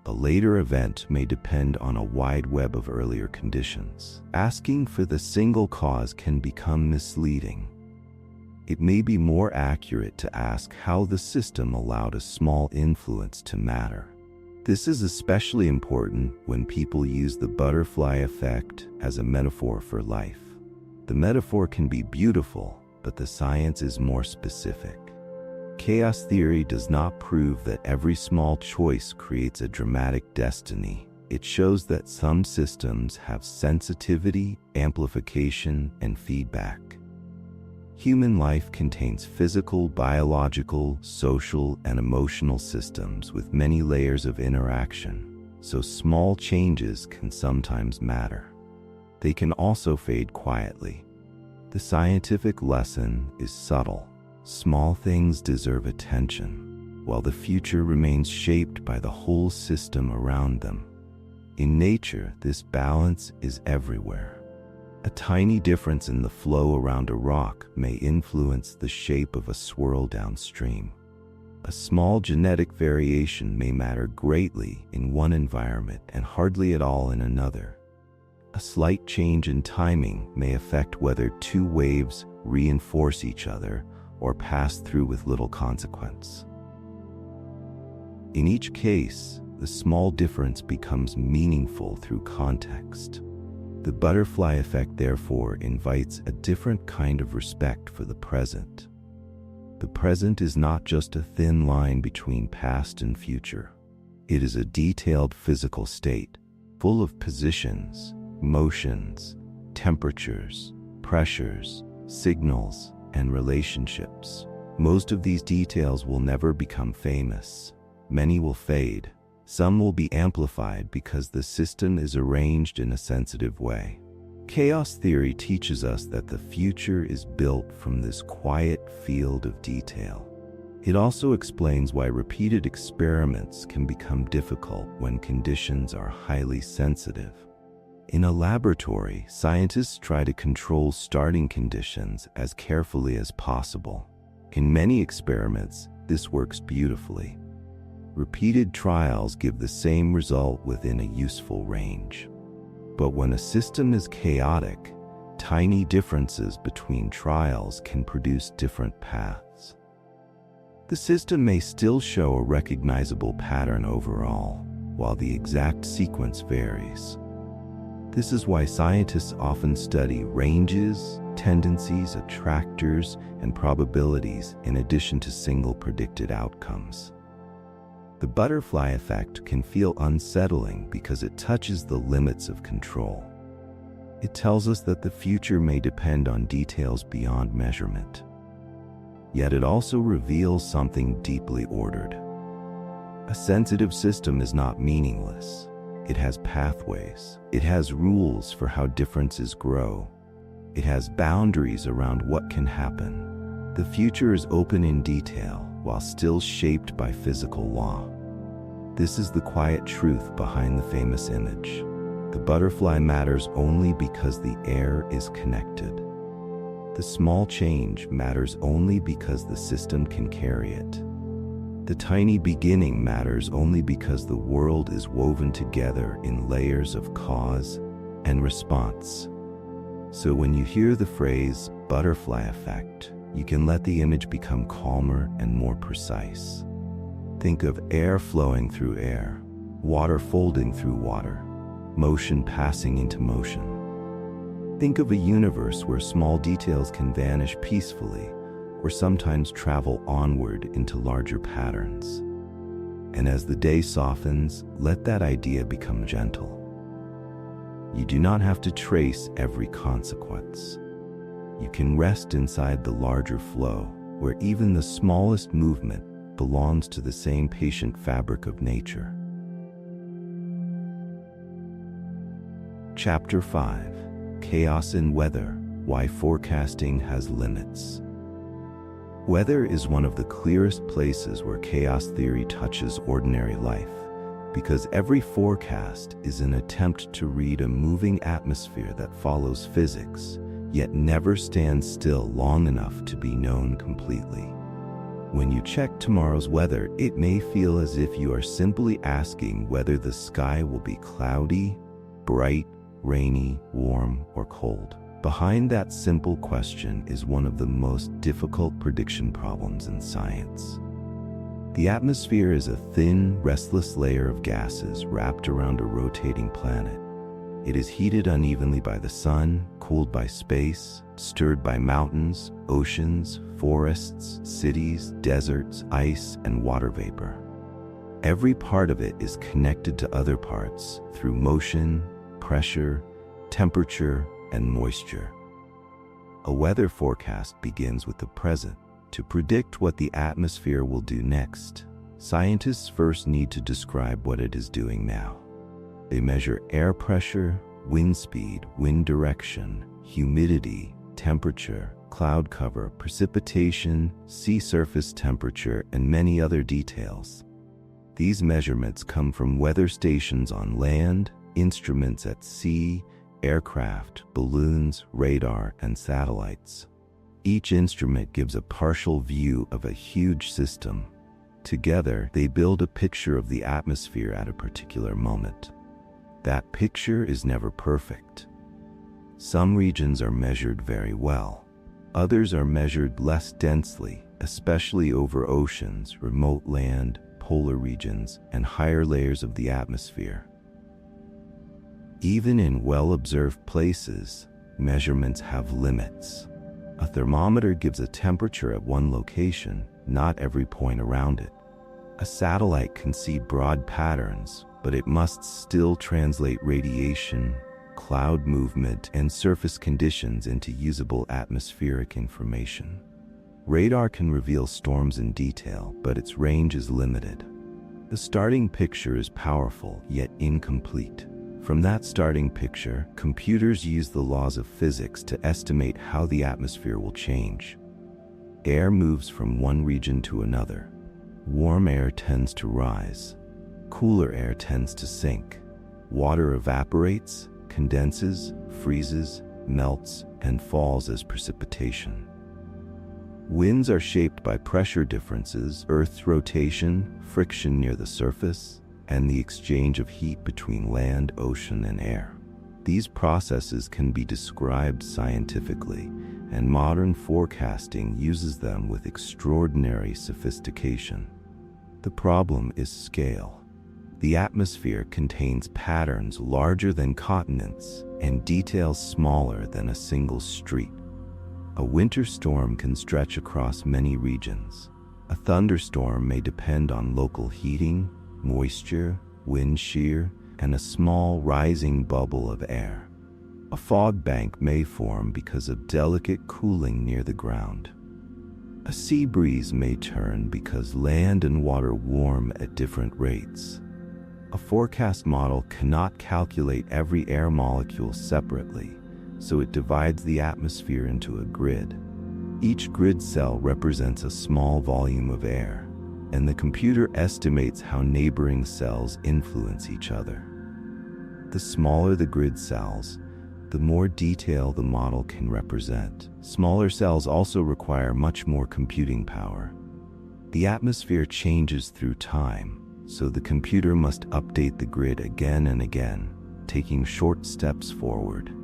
[SPEAKER 1] A later event may depend on a wide web of earlier conditions. Asking for the single cause can become misleading. It may be more accurate to ask how the system allowed a small influence to matter. This is especially important when people use the butterfly effect as a metaphor for life. The metaphor can be beautiful, but the science is more specific. Chaos theory does not prove that every small choice creates a dramatic destiny. It shows that some systems have sensitivity, amplification, and feedback. Human life contains physical, biological, social, and emotional systems with many layers of interaction, so small changes can sometimes matter. They can also fade quietly. The scientific lesson is subtle. Small things deserve attention, while the future remains shaped by the whole system around them. In nature, this balance is everywhere. A tiny difference in the flow around a rock may influence the shape of a swirl downstream. A small genetic variation may matter greatly in one environment and hardly at all in another. A slight change in timing may affect whether two waves reinforce each other or pass through with little consequence. In each case, the small difference becomes meaningful through context. The butterfly effect, therefore, invites a different kind of respect for the present. The present is not just a thin line between past and future. It is a detailed physical state, full of positions, motions, temperatures, pressures, signals, and relationships. Most of these details will never become famous. Many will fade. Some will be amplified because the system is arranged in a sensitive way. Chaos theory teaches us that the future is built from this quiet field of detail. It also explains why repeated experiments can become difficult when conditions are highly sensitive. In a laboratory, scientists try to control starting conditions as carefully as possible. In many experiments, this works beautifully. Repeated trials give the same result within a useful range. But when a system is chaotic, tiny differences between trials can produce different paths. The system may still show a recognizable pattern overall, while the exact sequence varies. This is why scientists often study ranges, tendencies, attractors, and probabilities in addition to single predicted outcomes. The butterfly effect can feel unsettling because it touches the limits of control. It tells us that the future may depend on details beyond measurement. Yet it also reveals something deeply ordered. A sensitive system is not meaningless. It has pathways. It has rules for how differences grow. It has boundaries around what can happen. The future is open in detail while still shaped by physical law. This is the quiet truth behind the famous image. The butterfly matters only because the air is connected. The small change matters only because the system can carry it. The tiny beginning matters only because the world is woven together in layers of cause and response. So when you hear the phrase butterfly effect, you can let the image become calmer and more precise. Think of air flowing through air, water folding through water, motion passing into motion. Think of a universe where small details can vanish peacefully or sometimes travel onward into larger patterns. And as the day softens, let that idea become gentle. You do not have to trace every consequence. You can rest inside the larger flow, where even the smallest movement belongs to the same patient fabric of nature. Chapter 5: Chaos in Weather: Why Forecasting Has Limits. Weather is one of the clearest places where chaos theory touches ordinary life, because every forecast is an attempt to read a moving atmosphere that follows physics, yet never stands still long enough to be known completely. When you check tomorrow's weather, it may feel as if you are simply asking whether the sky will be cloudy, bright, rainy, warm, or cold. Behind that simple question is one of the most difficult prediction problems in science. The atmosphere is a thin, restless layer of gases wrapped around a rotating planet. It is heated unevenly by the sun, cooled by space, stirred by mountains, oceans, forests, cities, deserts, ice, and water vapor. Every part of it is connected to other parts through motion, pressure, temperature, and moisture. A weather forecast begins with the present. To predict what the atmosphere will do next, scientists first need to describe what it is doing now. They measure air pressure, wind speed, wind direction, humidity, temperature, cloud cover, precipitation, sea surface temperature, and many other details. These measurements come from weather stations on land, instruments at sea, aircraft, balloons, radar, and satellites. Each instrument gives a partial view of a huge system. Together, they build a picture of the atmosphere at a particular moment. That picture is never perfect. Some regions are measured very well. Others are measured less densely, especially over oceans, remote land, polar regions, and higher layers of the atmosphere. Even in well-observed places, measurements have limits. A thermometer gives a temperature at one location, not every point around it. A satellite can see broad patterns, but it must still translate radiation, cloud movement, and surface conditions into usable atmospheric information. Radar can reveal storms in detail, but its range is limited. The starting picture is powerful, yet incomplete. From that starting picture, computers use the laws of physics to estimate how the atmosphere will change. Air moves from one region to another. Warm air tends to rise. Cooler air tends to sink. Water evaporates, condenses, freezes, melts, and falls as precipitation. Winds are shaped by pressure differences, Earth's rotation, friction near the surface, and the exchange of heat between land, ocean, and air. These processes can be described scientifically, and modern forecasting uses them with extraordinary sophistication. The problem is scale. The atmosphere contains patterns larger than continents and details smaller than a single street. A winter storm can stretch across many regions. A thunderstorm may depend on local heating, moisture, wind shear, and a small rising bubble of air. A fog bank may form because of delicate cooling near the ground. A sea breeze may turn because land and water warm at different rates. A forecast model cannot calculate every air molecule separately, so it divides the atmosphere into a grid. Each grid cell represents a small volume of air, and the computer estimates how neighboring cells influence each other. The smaller the grid cells, the more detail the model can represent. Smaller cells also require much more computing power. The atmosphere changes through time, so the computer must update the grid again and again, taking short steps forward.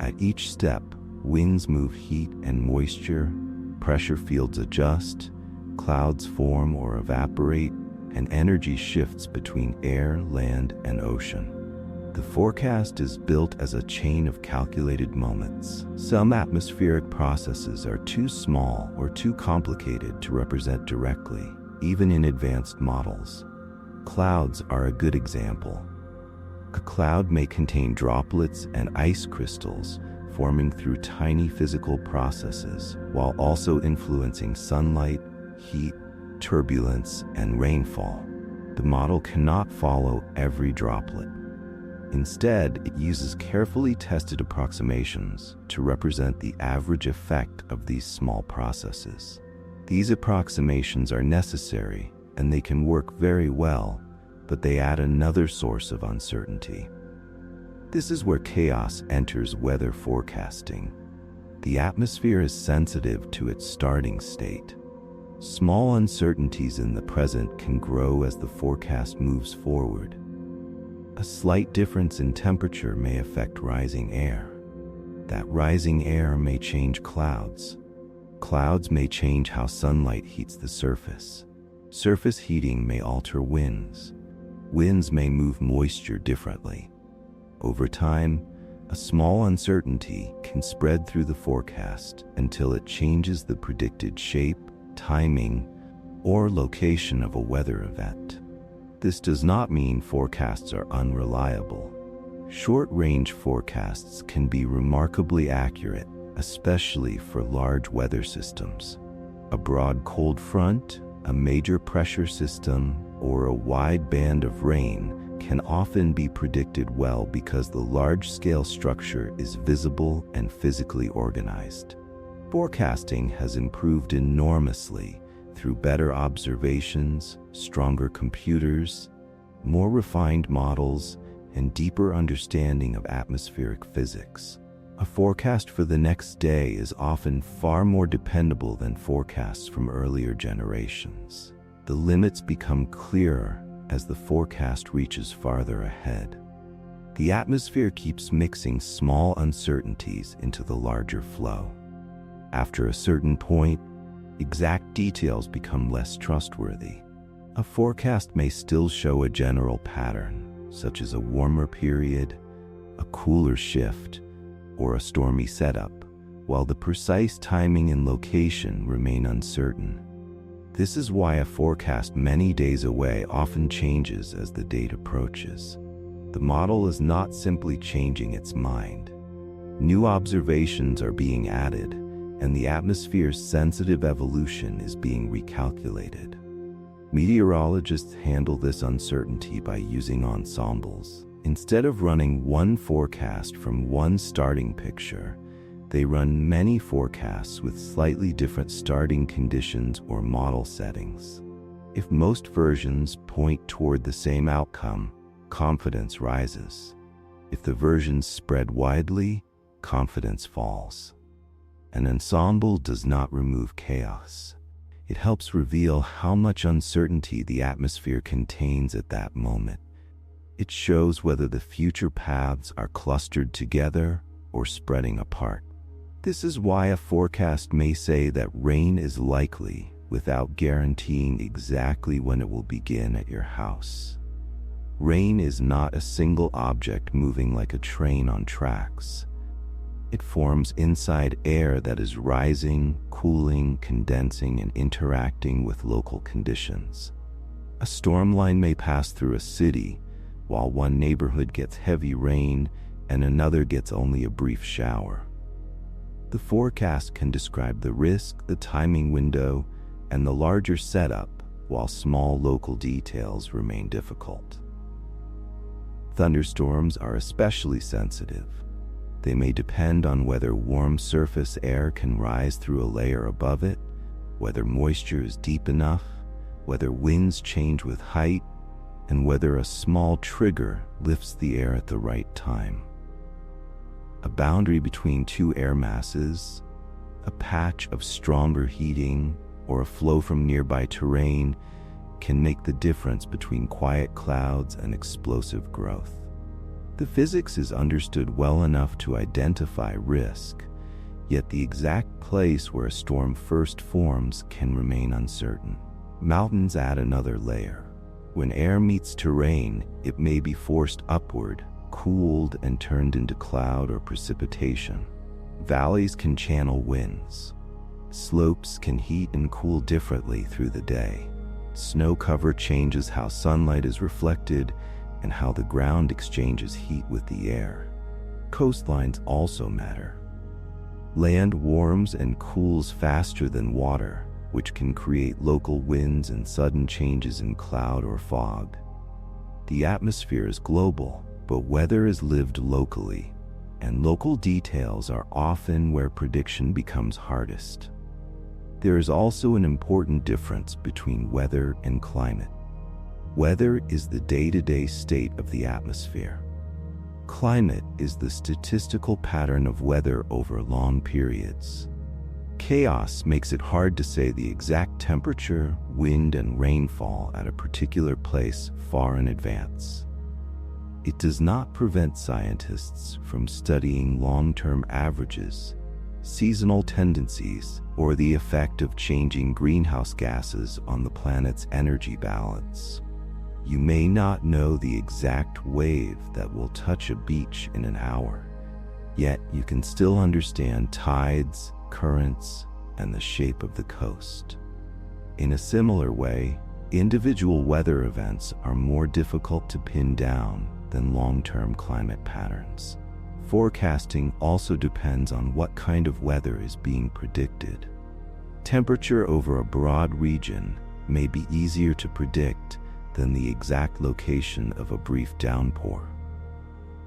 [SPEAKER 1] At each step, winds move heat and moisture, pressure fields adjust, clouds form or evaporate, and energy shifts between air, land, and ocean. The forecast is built as a chain of calculated moments. Some atmospheric processes are too small or too complicated to represent directly, even in advanced models. Clouds are a good example. A cloud may contain droplets and ice crystals forming through tiny physical processes, while also influencing sunlight, heat, turbulence, and rainfall. The model cannot follow every droplet. Instead, it uses carefully tested approximations to represent the average effect of these small processes. These approximations are necessary, and they can work very well, but they add another source of uncertainty. This is where chaos enters weather forecasting. The atmosphere is sensitive to its starting state. Small uncertainties in the present can grow as the forecast moves forward. A slight difference in temperature may affect rising air. That rising air may change clouds. Clouds may change how sunlight heats the surface. Surface heating may alter winds. Winds may move moisture differently. Over time, a small uncertainty can spread through the forecast until it changes the predicted shape, timing, or location of a weather event. This does not mean forecasts are unreliable. Short-range forecasts can be remarkably accurate, especially for large weather systems. A broad cold front, a major pressure system, or a wide band of rain can often be predicted well because the large-scale structure is visible and physically organized. Forecasting has improved enormously through better observations, stronger computers, more refined models, and deeper understanding of atmospheric physics. A forecast for the next day is often far more dependable than forecasts from earlier generations. The limits become clearer as the forecast reaches farther ahead. The atmosphere keeps mixing small uncertainties into the larger flow. After a certain point, exact details become less trustworthy. A forecast may still show a general pattern, such as a warmer period, a cooler shift, or a stormy setup, while the precise timing and location remain uncertain. This is why a forecast many days away often changes as the date approaches. The model is not simply changing its mind. New observations are being added, and the atmosphere's sensitive evolution is being recalculated. Meteorologists handle this uncertainty by using ensembles. Instead of running one forecast from one starting picture, they run many forecasts with slightly different starting conditions or model settings. If most versions point toward the same outcome, confidence rises. If the versions spread widely, confidence falls. An ensemble does not remove chaos. It helps reveal how much uncertainty the atmosphere contains at that moment. It shows whether the future paths are clustered together or spreading apart. This is why a forecast may say that rain is likely without guaranteeing exactly when it will begin at your house. Rain is not a single object moving like a train on tracks. It forms inside air that is rising, cooling, condensing, and interacting with local conditions. A storm line may pass through a city, while one neighborhood gets heavy rain and another gets only a brief shower. The forecast can describe the risk, the timing window, and the larger setup, while small local details remain difficult. Thunderstorms are especially sensitive. They may depend on whether warm surface air can rise through a layer above it, whether moisture is deep enough, whether winds change with height, and whether a small trigger lifts the air at the right time. A boundary between two air masses, a patch of stronger heating, or a flow from nearby terrain can make the difference between quiet clouds and explosive growth. The physics is understood well enough to identify risk, yet the exact place where a storm first forms can remain uncertain. Mountains add another layer. When air meets terrain, it may be forced upward, cooled, and turned into cloud or precipitation. Valleys can channel winds. Slopes can heat and cool differently through the day. Snow cover changes how sunlight is reflected and how the ground exchanges heat with the air. Coastlines also matter. Land warms and cools faster than water, which can create local winds and sudden changes in cloud or fog. The atmosphere is global, but weather is lived locally, and local details are often where prediction becomes hardest. There is also an important difference between weather and climate. Weather is the day-to-day state of the atmosphere. Climate is the statistical pattern of weather over long periods. Chaos makes it hard to say the exact temperature, wind, and rainfall at a particular place far in advance. It does not prevent scientists from studying long-term averages, seasonal tendencies, or the effect of changing greenhouse gases on the planet's energy balance. You may not know the exact wave that will touch a beach in an hour, yet you can still understand tides, currents, and the shape of the coast. In a similar way, individual weather events are more difficult to pin down than long-term climate patterns. Forecasting also depends on what kind of weather is being predicted. Temperature over a broad region may be easier to predict than the exact location of a brief downpour.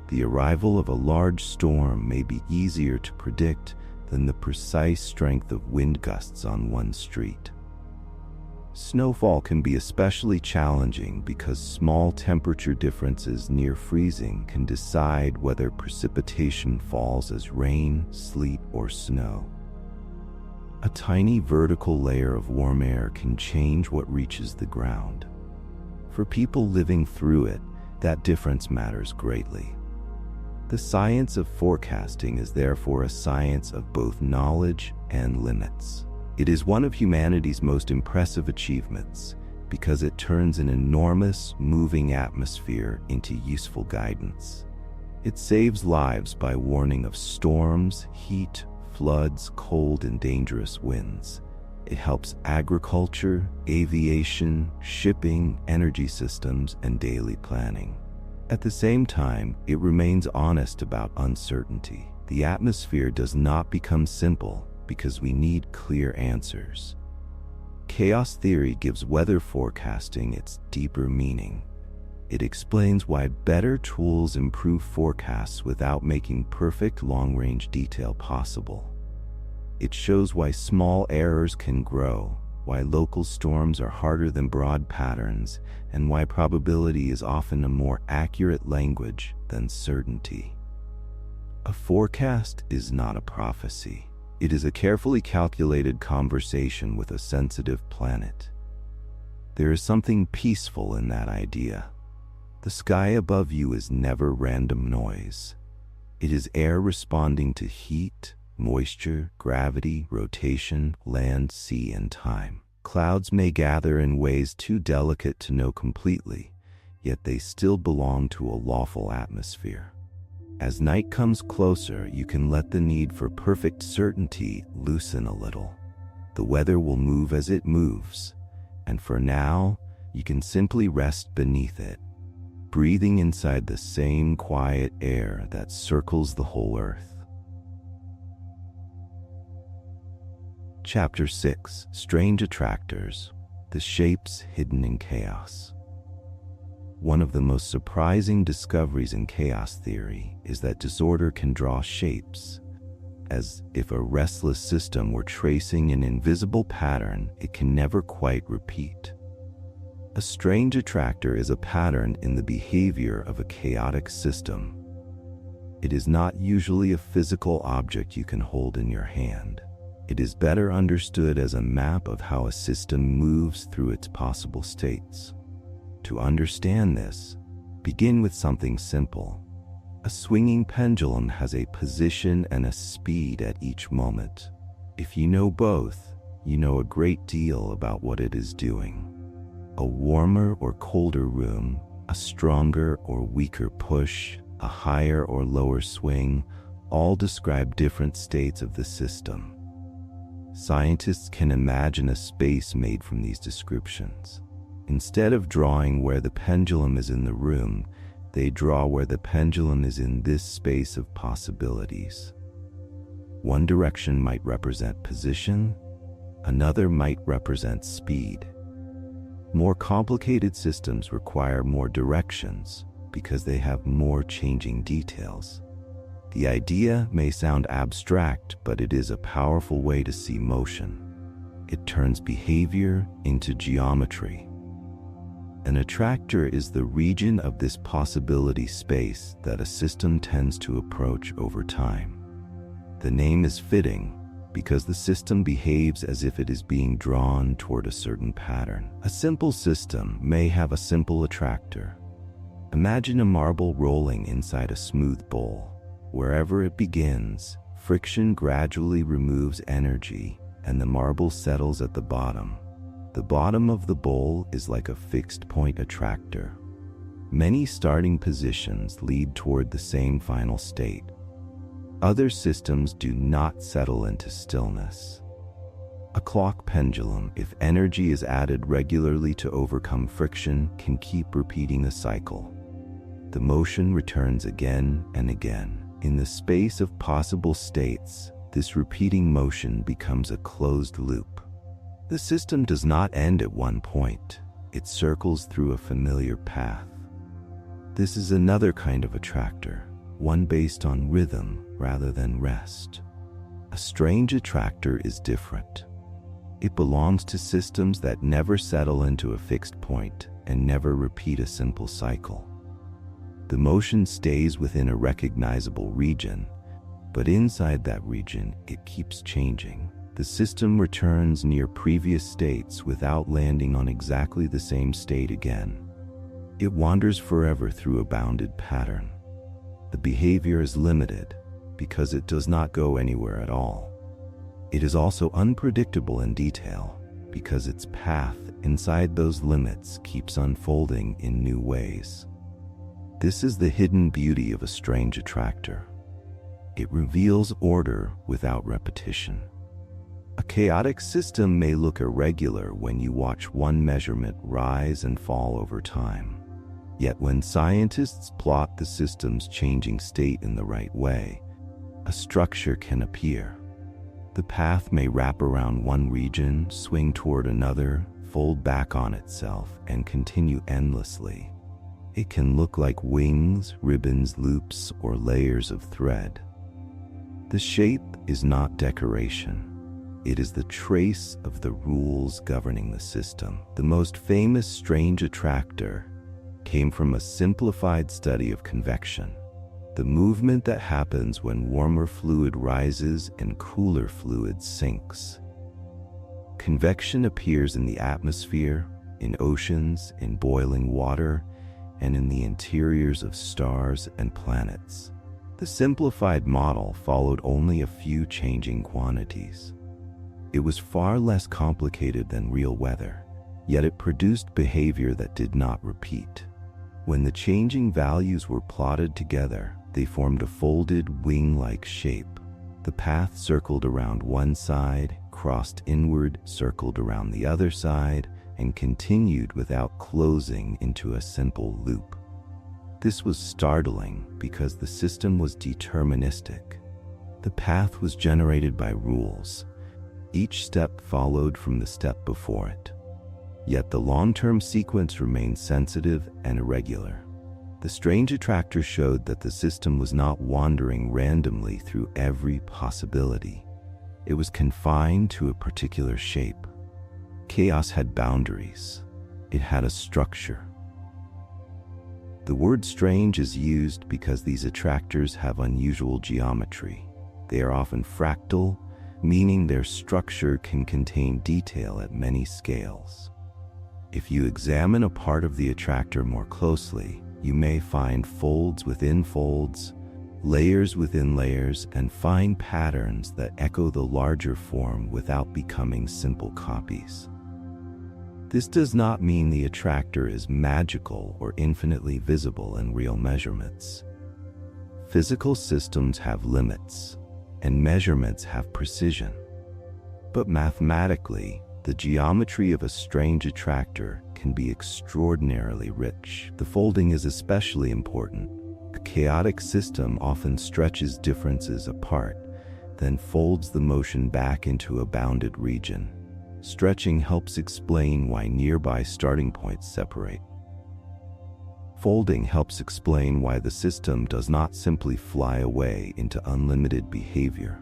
[SPEAKER 1] The arrival of a large storm may be easier to predict than the precise strength of wind gusts on one street. Snowfall can be especially challenging because small temperature differences near freezing can decide whether precipitation falls as rain, sleet, or snow. A tiny vertical layer of warm air can change what reaches the ground. For people living through it, that difference matters greatly. The science of forecasting is therefore a science of both knowledge and limits. It is one of humanity's most impressive achievements because it turns an enormous, moving atmosphere into useful guidance. It saves lives by warning of storms, heat, floods, cold, and dangerous winds. It helps agriculture, aviation, shipping, energy systems, and daily planning. At the same time, it remains honest about uncertainty. The atmosphere does not become simple because we need clear answers. Chaos theory gives weather forecasting its deeper meaning. It explains why better tools improve forecasts without making perfect long-range detail possible. It shows why small errors can grow, why local storms are harder than broad patterns, and why probability is often a more accurate language than certainty. A forecast is not a prophecy. It is a carefully calculated conversation with a sensitive planet. There is something peaceful in that idea. The sky above you is never random noise. It is air responding to heat, moisture, gravity, rotation, land, sea, and time. Clouds may gather in ways too delicate to know completely, yet they still belong to a lawful atmosphere. As night comes closer, you can let the need for perfect certainty loosen a little. The weather will move as it moves, and for now, you can simply rest beneath it, breathing inside the same quiet air that circles the whole earth. Chapter 6: Strange Attractors, the Shapes Hidden in Chaos. One of the most surprising discoveries in chaos theory is that disorder can draw shapes. As if a restless system were tracing an invisible pattern it can never quite repeat. A strange attractor is a pattern in the behavior of a chaotic system. It is not usually a physical object you can hold in your hand. It is better understood as a map of how a system moves through its possible states. To understand this, begin with something simple. A swinging pendulum has a position and a speed at each moment. If you know both, you know a great deal about what it is doing. A warmer or colder room, a stronger or weaker push, a higher or lower swing, all describe different states of the system. Scientists can imagine a space made from these descriptions. Instead of drawing where the pendulum is in the room, they draw where the pendulum is in this space of possibilities. One direction might represent position, another might represent speed. More complicated systems require more directions because they have more changing details. The idea may sound abstract, but it is a powerful way to see motion. It turns behavior into geometry. An attractor is the region of this possibility space that a system tends to approach over time. The name is fitting because the system behaves as if it is being drawn toward a certain pattern. A simple system may have a simple attractor. Imagine a marble rolling inside a smooth bowl. Wherever it begins, friction gradually removes energy, and the marble settles at the bottom. The bottom of the bowl is like a fixed point attractor. Many starting positions lead toward the same final state. Other systems do not settle into stillness. A clock pendulum, if energy is added regularly to overcome friction, can keep repeating the cycle. The motion returns again and again. In the space of possible states, this repeating motion becomes a closed loop. The system does not end at one point. It circles through a familiar path. This is another kind of attractor, one based on rhythm rather than rest. A strange attractor is different. It belongs to systems that never settle into a fixed point and never repeat a simple cycle. The motion stays within a recognizable region, but inside that region, it keeps changing. The system returns near previous states without landing on exactly the same state again. It wanders forever through a bounded pattern. The behavior is limited because it does not go anywhere at all. It is also unpredictable in detail because its path inside those limits keeps unfolding in new ways. This is the hidden beauty of a strange attractor. It reveals order without repetition. A chaotic system may look irregular when you watch one measurement rise and fall over time. Yet when scientists plot the system's changing state in the right way, a structure can appear. The path may wrap around one region, swing toward another, fold back on itself, and continue endlessly. It can look like wings, ribbons, loops, or layers of thread. The shape is not decoration. It is the trace of the rules governing the system. The most famous strange attractor came from a simplified study of convection, the movement that happens when warmer fluid rises and cooler fluid sinks. Convection appears in the atmosphere, in oceans, in boiling water, and in the interiors of stars and planets. The simplified model followed only a few changing quantities. It was far less complicated than real weather, yet it produced behavior that did not repeat. When the changing values were plotted together, they formed a folded wing-like shape. The path circled around one side, crossed inward, circled around the other side, and continued without closing into a simple loop. This was startling because the system was deterministic. The path was generated by rules. Each step followed from the step before it. Yet the long-term sequence remained sensitive and irregular. The strange attractor showed that the system was not wandering randomly through every possibility. It was confined to a particular shape. Chaos had boundaries. It had a structure. The word strange is used because these attractors have unusual geometry. They are often fractal, meaning their structure can contain detail at many scales. If you examine a part of the attractor more closely, you may find folds within folds, layers within layers, and fine patterns that echo the larger form without becoming simple copies. This does not mean the attractor is magical or infinitely visible in real measurements. Physical systems have limits, and measurements have precision. But mathematically, the geometry of a strange attractor can be extraordinarily rich. The folding is especially important. A chaotic system often stretches differences apart, then folds the motion back into a bounded region. Stretching helps explain why nearby starting points separate. Folding helps explain why the system does not simply fly away into unlimited behavior.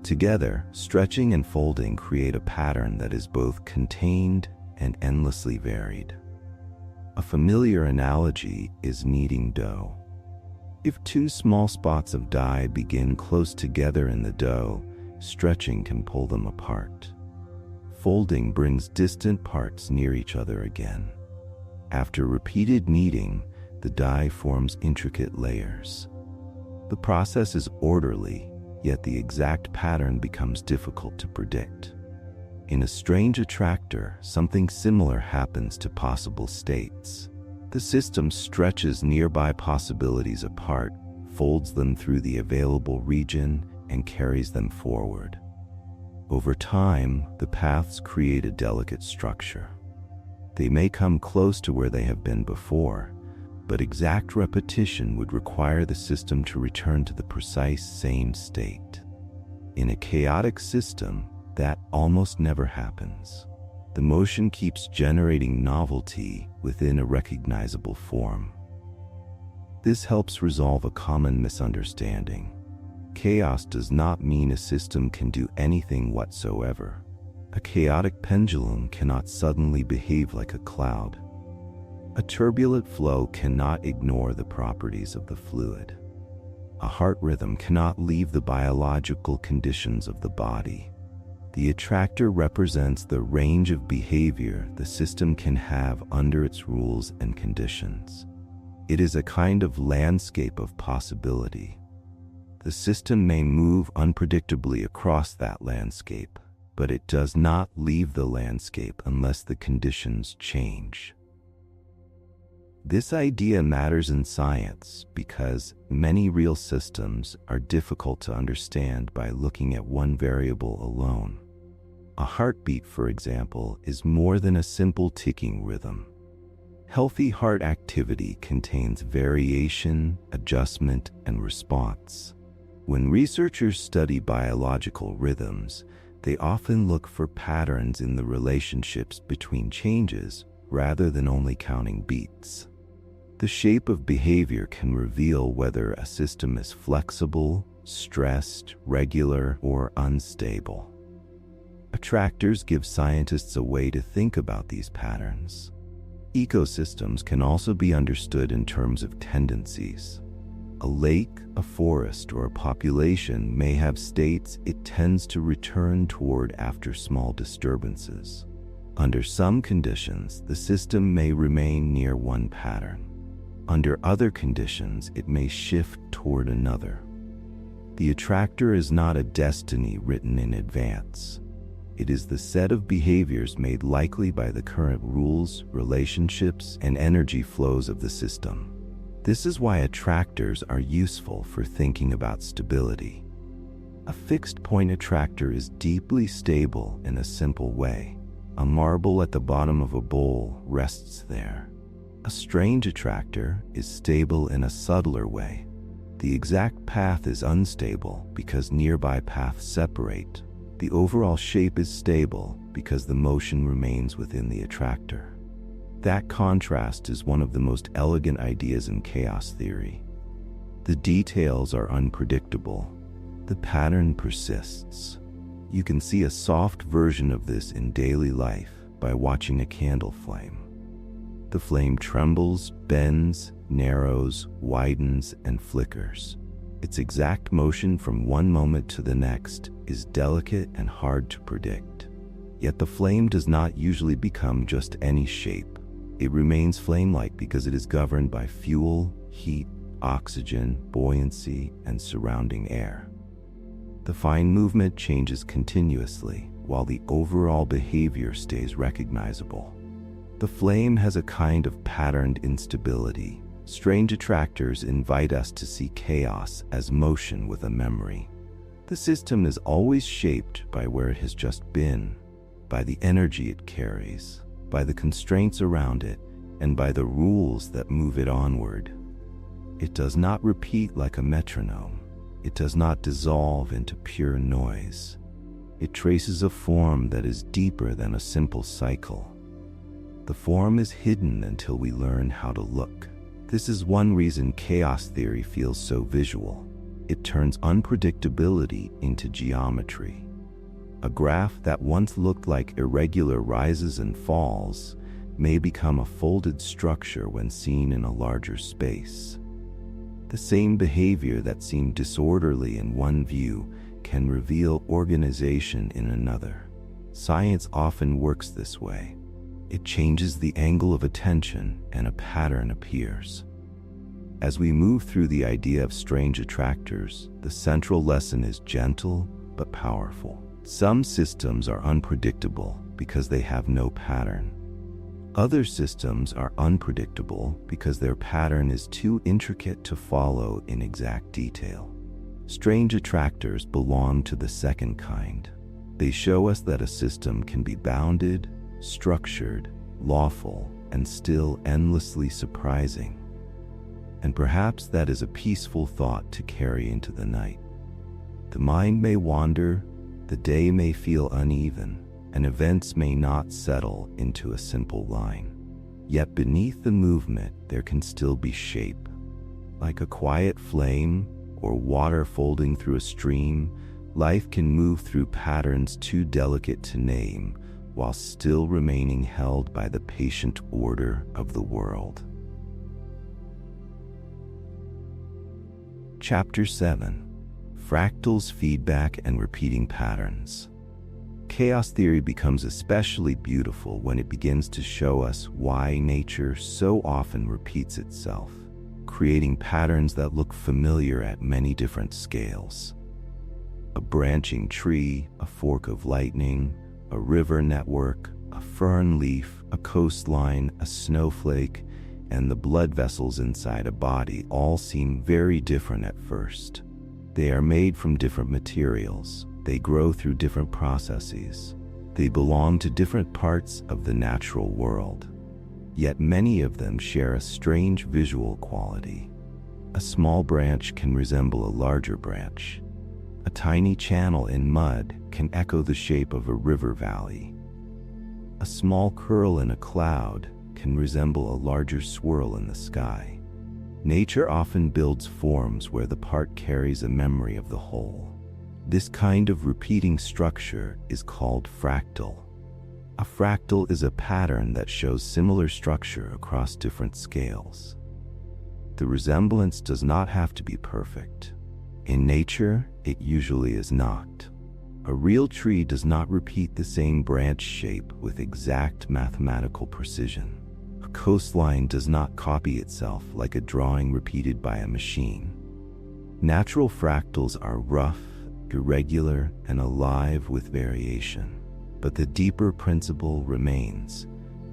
[SPEAKER 1] Together, stretching and folding create a pattern that is both contained and endlessly varied. A familiar analogy is kneading dough. If two small spots of dye begin close together in the dough, stretching can pull them apart. Folding brings distant parts near each other again. After repeated kneading, the dye forms intricate layers. The process is orderly, yet the exact pattern becomes difficult to predict. In a strange attractor, something similar happens to possible states. The system stretches nearby possibilities apart, folds them through the available region, and carries them forward. Over time, the paths create a delicate structure. They may come close to where they have been before, but exact repetition would require the system to return to the precise same state. In a chaotic system, that almost never happens. The motion keeps generating novelty within a recognizable form. This helps resolve a common misunderstanding. chaos does not mean a system can do anything whatsoever. A chaotic pendulum cannot suddenly behave like a cloud. A turbulent flow cannot ignore the properties of the fluid. A heart rhythm cannot leave the biological conditions of the body. The attractor represents the range of behavior the system can have under its rules and conditions. It is a kind of landscape of possibility. The system may move unpredictably across that landscape, but it does not leave the landscape unless the conditions change. This idea matters in science because many real systems are difficult to understand by looking at one variable alone. A heartbeat, for example, is more than a simple ticking rhythm. Healthy heart activity contains variation, adjustment, and response. When researchers study biological rhythms, they often look for patterns in the relationships between changes rather than only counting beats. The shape of behavior can reveal whether a system is flexible, stressed, regular, or unstable. Attractors give scientists a way to think about these patterns. Ecosystems can also be understood in terms of tendencies. A lake, a forest, or a population may have states it tends to return toward after small disturbances. Under some conditions, the system may remain near one pattern. Under other conditions, it may shift toward another. The attractor is not a destiny written in advance. It is the set of behaviors made likely by the current rules, relationships, and energy flows of the system. This is why attractors are useful for thinking about stability. A fixed point attractor is deeply stable in a simple way. A marble at the bottom of a bowl rests there. A strange attractor is stable in a subtler way. The exact path is unstable because nearby paths separate. The overall shape is stable because the motion remains within the attractor. That contrast is one of the most elegant ideas in chaos theory. The details are unpredictable. The pattern persists. You can see a soft version of this in daily life by watching a candle flame. The flame trembles, bends, narrows, widens, and flickers. Its exact motion from one moment to the next is delicate and hard to predict. Yet the flame does not usually become just any shape. It remains flame-like because it is governed by fuel, heat, oxygen, buoyancy, and surrounding air. The fine movement changes continuously, while the overall behavior stays recognizable. The flame has a kind of patterned instability. Strange attractors invite us to see chaos as motion with a memory. The system is always shaped by where it has just been, by the energy it carries, by the constraints around it, and by the rules that move it onward. It does not repeat like a metronome. It does not dissolve into pure noise. It traces a form that is deeper than a simple cycle. The form is hidden until we learn how to look. This is one reason chaos theory feels so visual. It turns unpredictability into geometry. A graph that once looked like irregular rises and falls may become a folded structure when seen in a larger space. The same behavior that seemed disorderly in one view can reveal organization in another. Science often works this way. It changes the angle of attention and a pattern appears. As we move through the idea of strange attractors, the central lesson is gentle but powerful. Some systems are unpredictable because they have no pattern. Other systems are unpredictable because their pattern is too intricate to follow in exact detail. Strange attractors belong to the second kind. They show us that a system can be bounded, structured, lawful, and still endlessly surprising. And perhaps that is a peaceful thought to carry into the night. The mind may wander, the day may feel uneven, and events may not settle into a simple line. Yet beneath the movement, there can still be shape. Like a quiet flame or water folding through a stream, life can move through patterns too delicate to name, while still remaining held by the patient order of the world. Chapter 7. Fractals, Feedback, and Repeating Patterns. Chaos theory becomes especially beautiful when it begins to show us why nature so often repeats itself, creating patterns that look familiar at many different scales. A branching tree, a fork of lightning, a river network, a fern leaf, a coastline, a snowflake, and the blood vessels inside a body all seem very different at first. They are made from different materials. They grow through different processes. They belong to different parts of the natural world. Yet many of them share a strange visual quality. A small branch can resemble a larger branch. A tiny channel in mud can echo the shape of a river valley. A small curl in a cloud can resemble a larger swirl in the sky. Nature often builds forms where the part carries a memory of the whole. This kind of repeating structure is called fractal. A fractal is a pattern that shows similar structure across different scales. The resemblance does not have to be perfect. In nature, it usually is not. A real tree does not repeat the same branch shape with exact mathematical precision. A coastline does not copy itself like a drawing repeated by a machine. Natural fractals are rough, irregular, and alive with variation. But the deeper principle remains.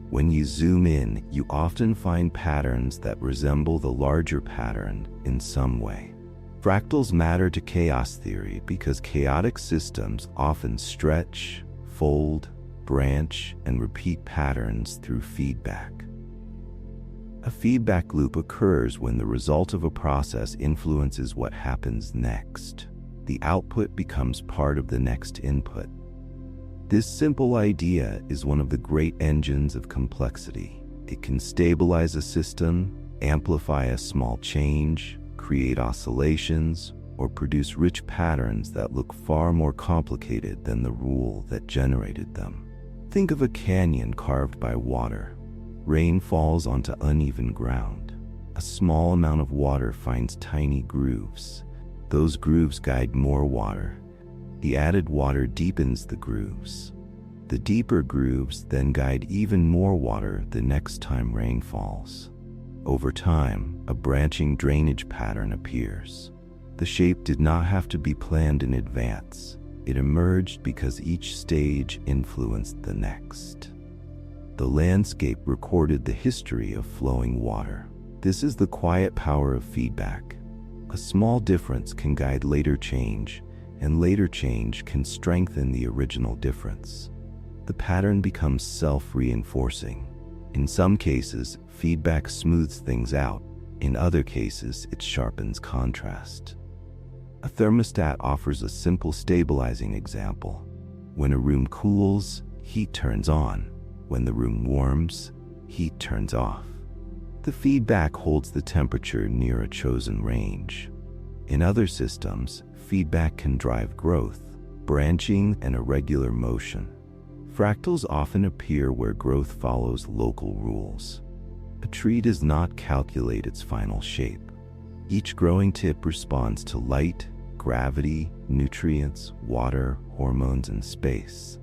[SPEAKER 1] When you zoom in, you often find patterns that resemble the larger pattern in some way. Fractals matter to chaos theory because chaotic systems often stretch, fold, branch, and repeat patterns through feedback. A feedback loop occurs when the result of a process influences what happens next. The output becomes part of the next input. This simple idea is one of the great engines of complexity. It can stabilize a system, amplify a small change, create oscillations, or produce rich patterns that look far more complicated than the rule that generated them. Think of a canyon carved by water. Rain falls onto uneven ground. A small amount of water finds tiny grooves. Those grooves guide more water. The added water deepens the grooves. The deeper grooves then guide even more water the next time rain falls. Over time, a branching drainage pattern appears. The shape did not have to be planned in advance. It emerged because each stage influenced the next. The landscape recorded the history of flowing water. This is the quiet power of feedback. A small difference can guide later change, and later change can strengthen the original difference. The pattern becomes self-reinforcing. In some cases, feedback smooths things out. In other cases, it sharpens contrast. A thermostat offers a simple stabilizing example. When a room cools, heat turns on. When the room warms, heat turns off. The feedback holds the temperature near a chosen range. In other systems, feedback can drive growth, branching, and irregular motion. Fractals often appear where growth follows local rules. A tree does not calculate its final shape. Each growing tip responds to light, gravity, nutrients, water, hormones, and space.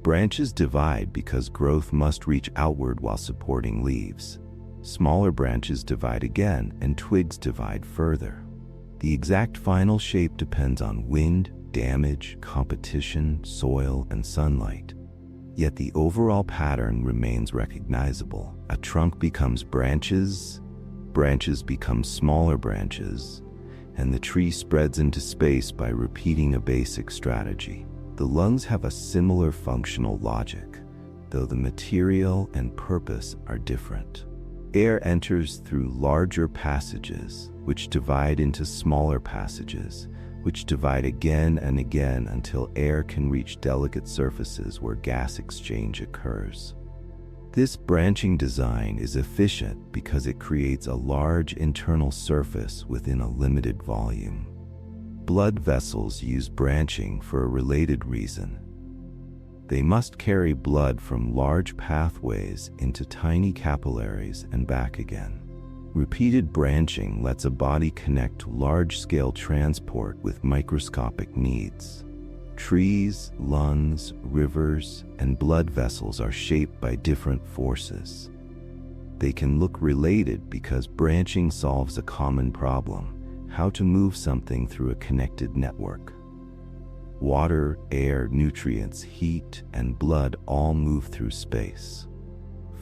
[SPEAKER 1] Branches divide because growth must reach outward while supporting leaves. Smaller branches divide again, and twigs divide further. The exact final shape depends on wind, damage, competition, soil, and sunlight. Yet the overall pattern remains recognizable. A trunk becomes branches, branches become smaller branches, and the tree spreads into space by repeating a basic strategy. The lungs have a similar functional logic, though the material and purpose are different. Air enters through larger passages, which divide into smaller passages, which divide again and again until air can reach delicate surfaces where gas exchange occurs. This branching design is efficient because it creates a large internal surface within a limited volume. Blood vessels use branching for a related reason. They must carry blood from large pathways into tiny capillaries and back again. Repeated branching lets a body connect large-scale transport with microscopic needs. Trees, lungs, rivers, and blood vessels are shaped by different forces. They can look related because branching solves a common problem: how to move something through a connected network. Water, air, nutrients, heat, and blood all move through space.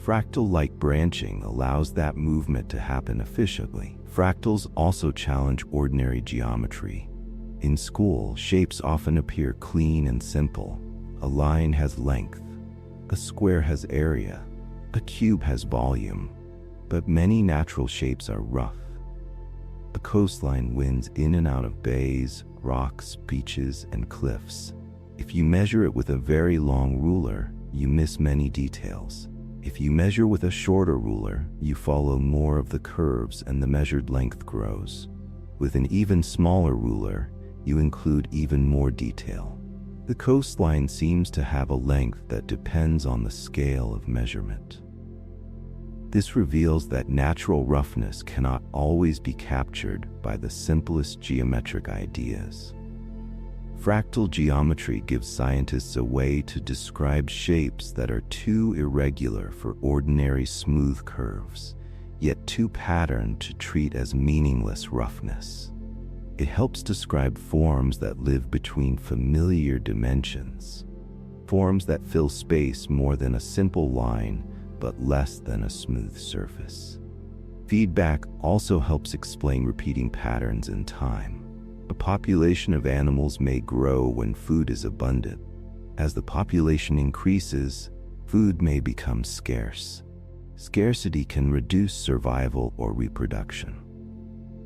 [SPEAKER 1] Fractal-like branching allows that movement to happen efficiently. Fractals also challenge ordinary geometry. In school, shapes often appear clean and simple. A line has length, a square has area, a cube has volume, but many natural shapes are rough. A coastline winds in and out of bays, rocks, beaches, and cliffs. If you measure it with a very long ruler, you miss many details. If you measure with a shorter ruler, you follow more of the curves and the measured length grows. With an even smaller ruler, you include even more detail. The coastline seems to have a length that depends on the scale of measurement. This reveals that natural roughness cannot always be captured by the simplest geometric ideas. Fractal geometry gives scientists a way to describe shapes that are too irregular for ordinary smooth curves, yet too patterned to treat as meaningless roughness. It helps describe forms that live between familiar dimensions, forms that fill space more than a simple line, but less than a smooth surface. Feedback also helps explain repeating patterns in time. A population of animals may grow when food is abundant. As the population increases, food may become scarce. Scarcity can reduce survival or reproduction.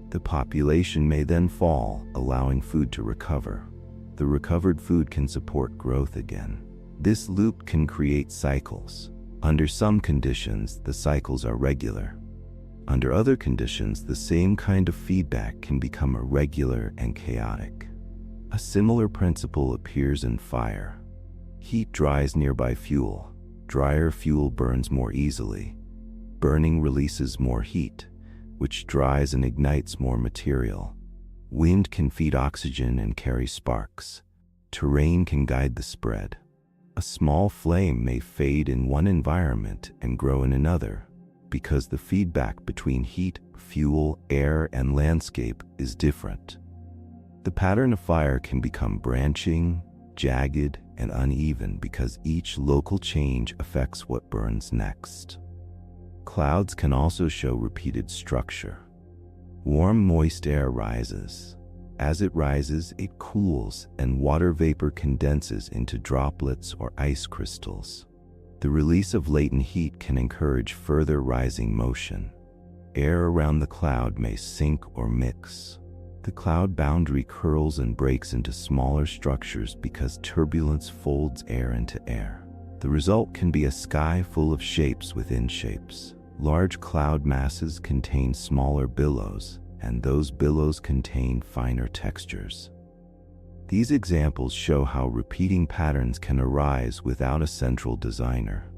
[SPEAKER 1] The population may then fall, allowing food to recover. The recovered food can support growth again. This loop can create cycles. Under some conditions, the cycles are regular. Under other conditions, the same kind of feedback can become irregular and chaotic. A similar principle appears in fire. Heat dries nearby fuel. Drier fuel burns more easily. Burning releases more heat, which dries and ignites more material. Wind can feed oxygen and carry sparks. Terrain can guide the spread. A small flame may fade in one environment and grow in another, because the feedback between heat, fuel, air, and landscape is different. The pattern of fire can become branching, jagged, and uneven because each local change affects what burns next. Clouds can also show repeated structure. Warm, moist air rises. As it rises, it cools, and water vapor condenses into droplets or ice crystals. The release of latent heat can encourage further rising motion. Air around the cloud may sink or mix. The cloud boundary curls and breaks into smaller structures because turbulence folds air into air. The result can be a sky full of shapes within shapes. Large cloud masses contain smaller billows, and those billows contain finer textures. These examples show how repeating patterns can arise without a central designer.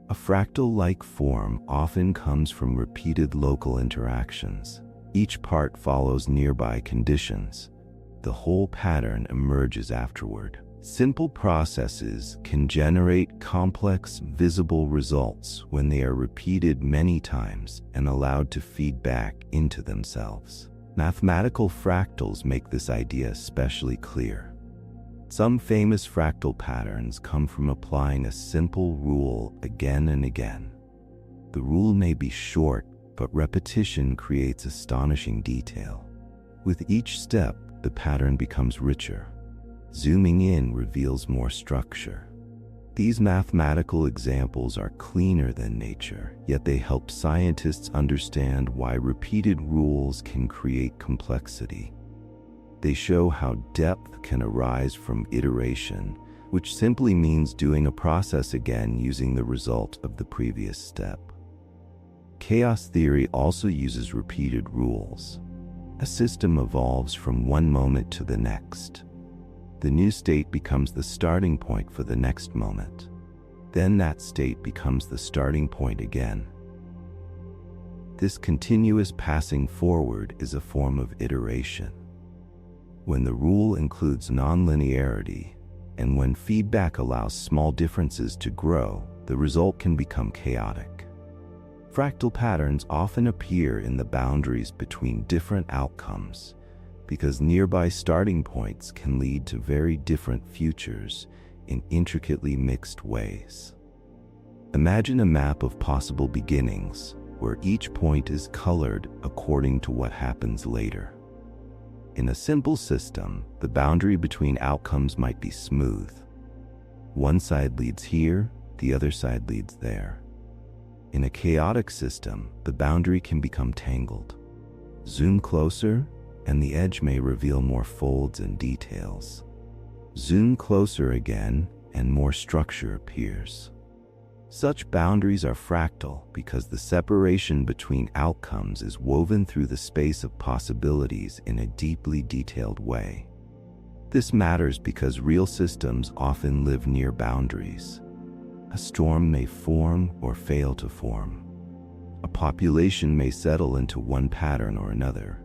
[SPEAKER 1] A fractal-like form often comes from repeated local interactions. Each part follows nearby conditions. The whole pattern emerges afterward. Simple processes can generate complex, visible results when they are repeated many times and allowed to feed back into themselves. Mathematical fractals make this idea especially clear. Some famous fractal patterns come from applying a simple rule again and again. The rule may be short, but repetition creates astonishing detail. With each step, the pattern becomes richer. Zooming in reveals more structure. These mathematical examples are cleaner than nature, yet they help scientists understand why repeated rules can create complexity. They show how depth can arise from iteration, which simply means doing a process again using the result of the previous step. Chaos theory also uses repeated rules. A system evolves from one moment to the next. The new state becomes the starting point for the next moment. Then that state becomes the starting point again. This continuous passing forward is a form of iteration. When the rule includes nonlinearity, and when feedback allows small differences to grow, the result can become chaotic. Fractal patterns often appear in the boundaries between different outcomes, because nearby starting points can lead to very different futures in intricately mixed ways. Imagine a map of possible beginnings, where each point is colored according to what happens later. In a simple system, the boundary between outcomes might be smooth. One side leads here, the other side leads there. In a chaotic system, the boundary can become tangled. Zoom closer, and the edge may reveal more folds and details. Zoom closer again, and more structure appears. Such boundaries are fractal because the separation between outcomes is woven through the space of possibilities in a deeply detailed way. This matters because real systems often live near boundaries. A storm may form or fail to form. A population may settle into one pattern or another.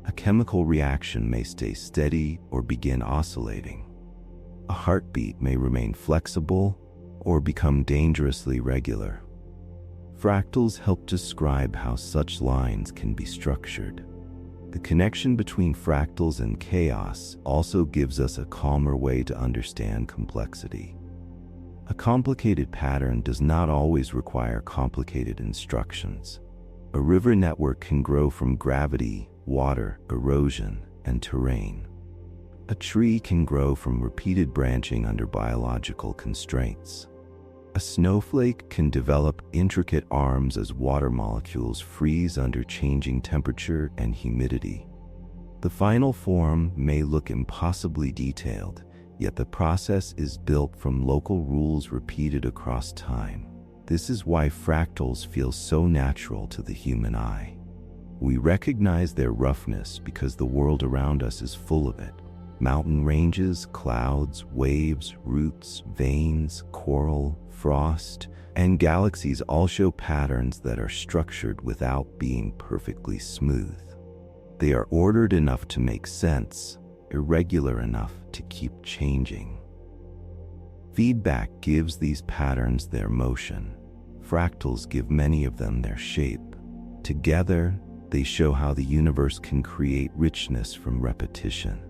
[SPEAKER 1] A chemical reaction may stay steady or begin oscillating. A heartbeat may remain flexible or become dangerously regular. Fractals help describe how such lines can be structured. The connection between fractals and chaos also gives us a calmer way to understand complexity. A complicated pattern does not always require complicated instructions. A river network can grow from gravity, water, erosion, and terrain. A tree can grow from repeated branching under biological constraints. A snowflake can develop intricate arms as water molecules freeze under changing temperature and humidity. The final form may look impossibly detailed, yet the process is built from local rules repeated across time. This is why fractals feel so natural to the human eye. We recognize their roughness because the world around us is full of it. Mountain ranges, clouds, waves, roots, veins, coral, frost, and galaxies all show patterns that are structured without being perfectly smooth. They are ordered enough to make sense, irregular enough to keep changing. Feedback gives these patterns their motion. Fractals give many of them their shape. Together, they show how the universe can create richness from repetition.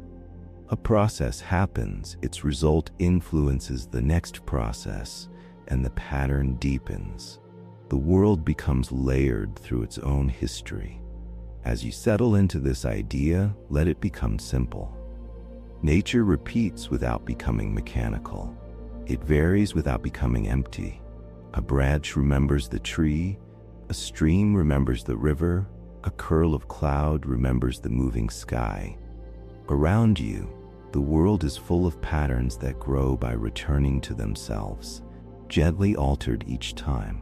[SPEAKER 1] A process happens, its result influences the next process, and the pattern deepens. The world becomes layered through its own history. As you settle into this idea, let it become simple. Nature repeats without becoming mechanical. It varies without becoming empty. A branch remembers the tree, a stream remembers the river, a curl of cloud remembers the moving sky. Around you, the world is full of patterns that grow by returning to themselves, gently altered each time.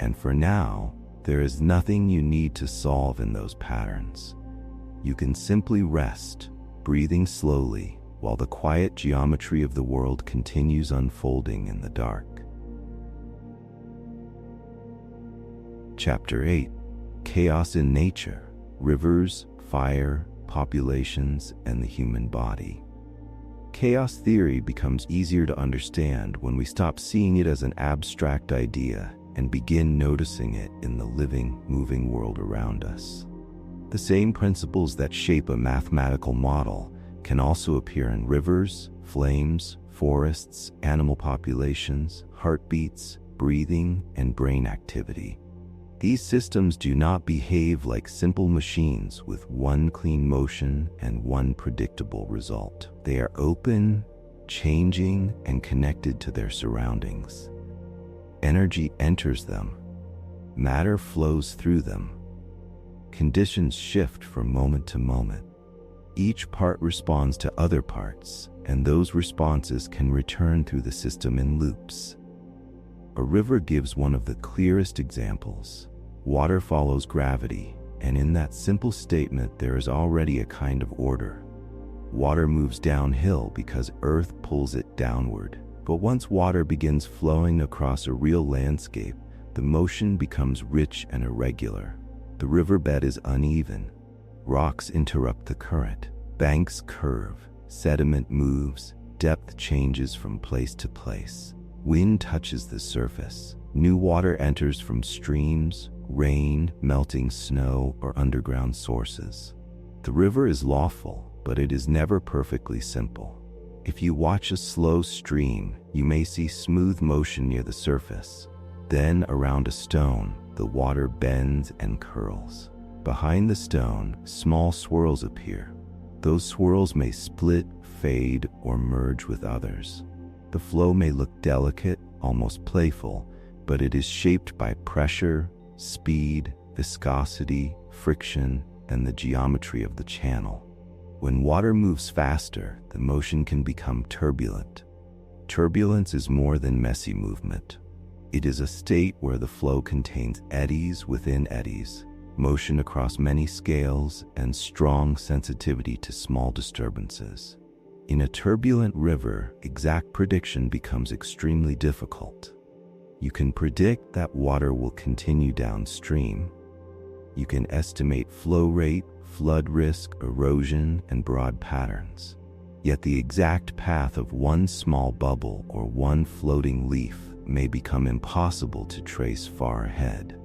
[SPEAKER 1] And for now, there is nothing you need to solve in those patterns. You can simply rest, breathing slowly, while the quiet geometry of the world continues unfolding in the dark. Chapter 8: Chaos in Nature, Rivers, Fire, Populations, and the Human Body. Chaos theory becomes easier to understand when we stop seeing it as an abstract idea and begin noticing it in the living, moving world around us. The same principles that shape a mathematical model can also appear in rivers, flames, forests, animal populations, heartbeats, breathing, and brain activity. These systems do not behave like simple machines with one clean motion and one predictable result. They are open, changing, and connected to their surroundings. Energy enters them. Matter flows through them. Conditions shift from moment to moment. Each part responds to other parts, and those responses can return through the system in loops. A river gives one of the clearest examples. Water follows gravity, And in that simple statement, there is already a kind of order. Water moves downhill because Earth pulls it downward. But once water begins flowing across a real landscape, the motion becomes rich and irregular. The riverbed is uneven. Rocks interrupt the current. Banks curve. Sediment moves. Depth changes from place to place. Wind touches the surface. New water enters from streams, rain, melting snow, or underground sources. The river is lawful, but it is never perfectly simple. If you watch a slow stream, you may see smooth motion near the surface. Then, around a stone, the water bends and curls. Behind the stone, small swirls appear. Those swirls may split, fade, or merge with others. The flow may look delicate, almost playful, but it is shaped by pressure, speed, viscosity, friction, and the geometry of the channel. When water moves faster, the motion can become turbulent. Turbulence is more than messy movement. It is a state where the flow contains eddies within eddies, motion across many scales, and strong sensitivity to small disturbances. In a turbulent river, exact prediction becomes extremely difficult. You can predict that water will continue downstream. You can estimate flow rate, flood risk, erosion, and broad patterns. Yet the exact path of one small bubble or one floating leaf may become impossible to trace far ahead.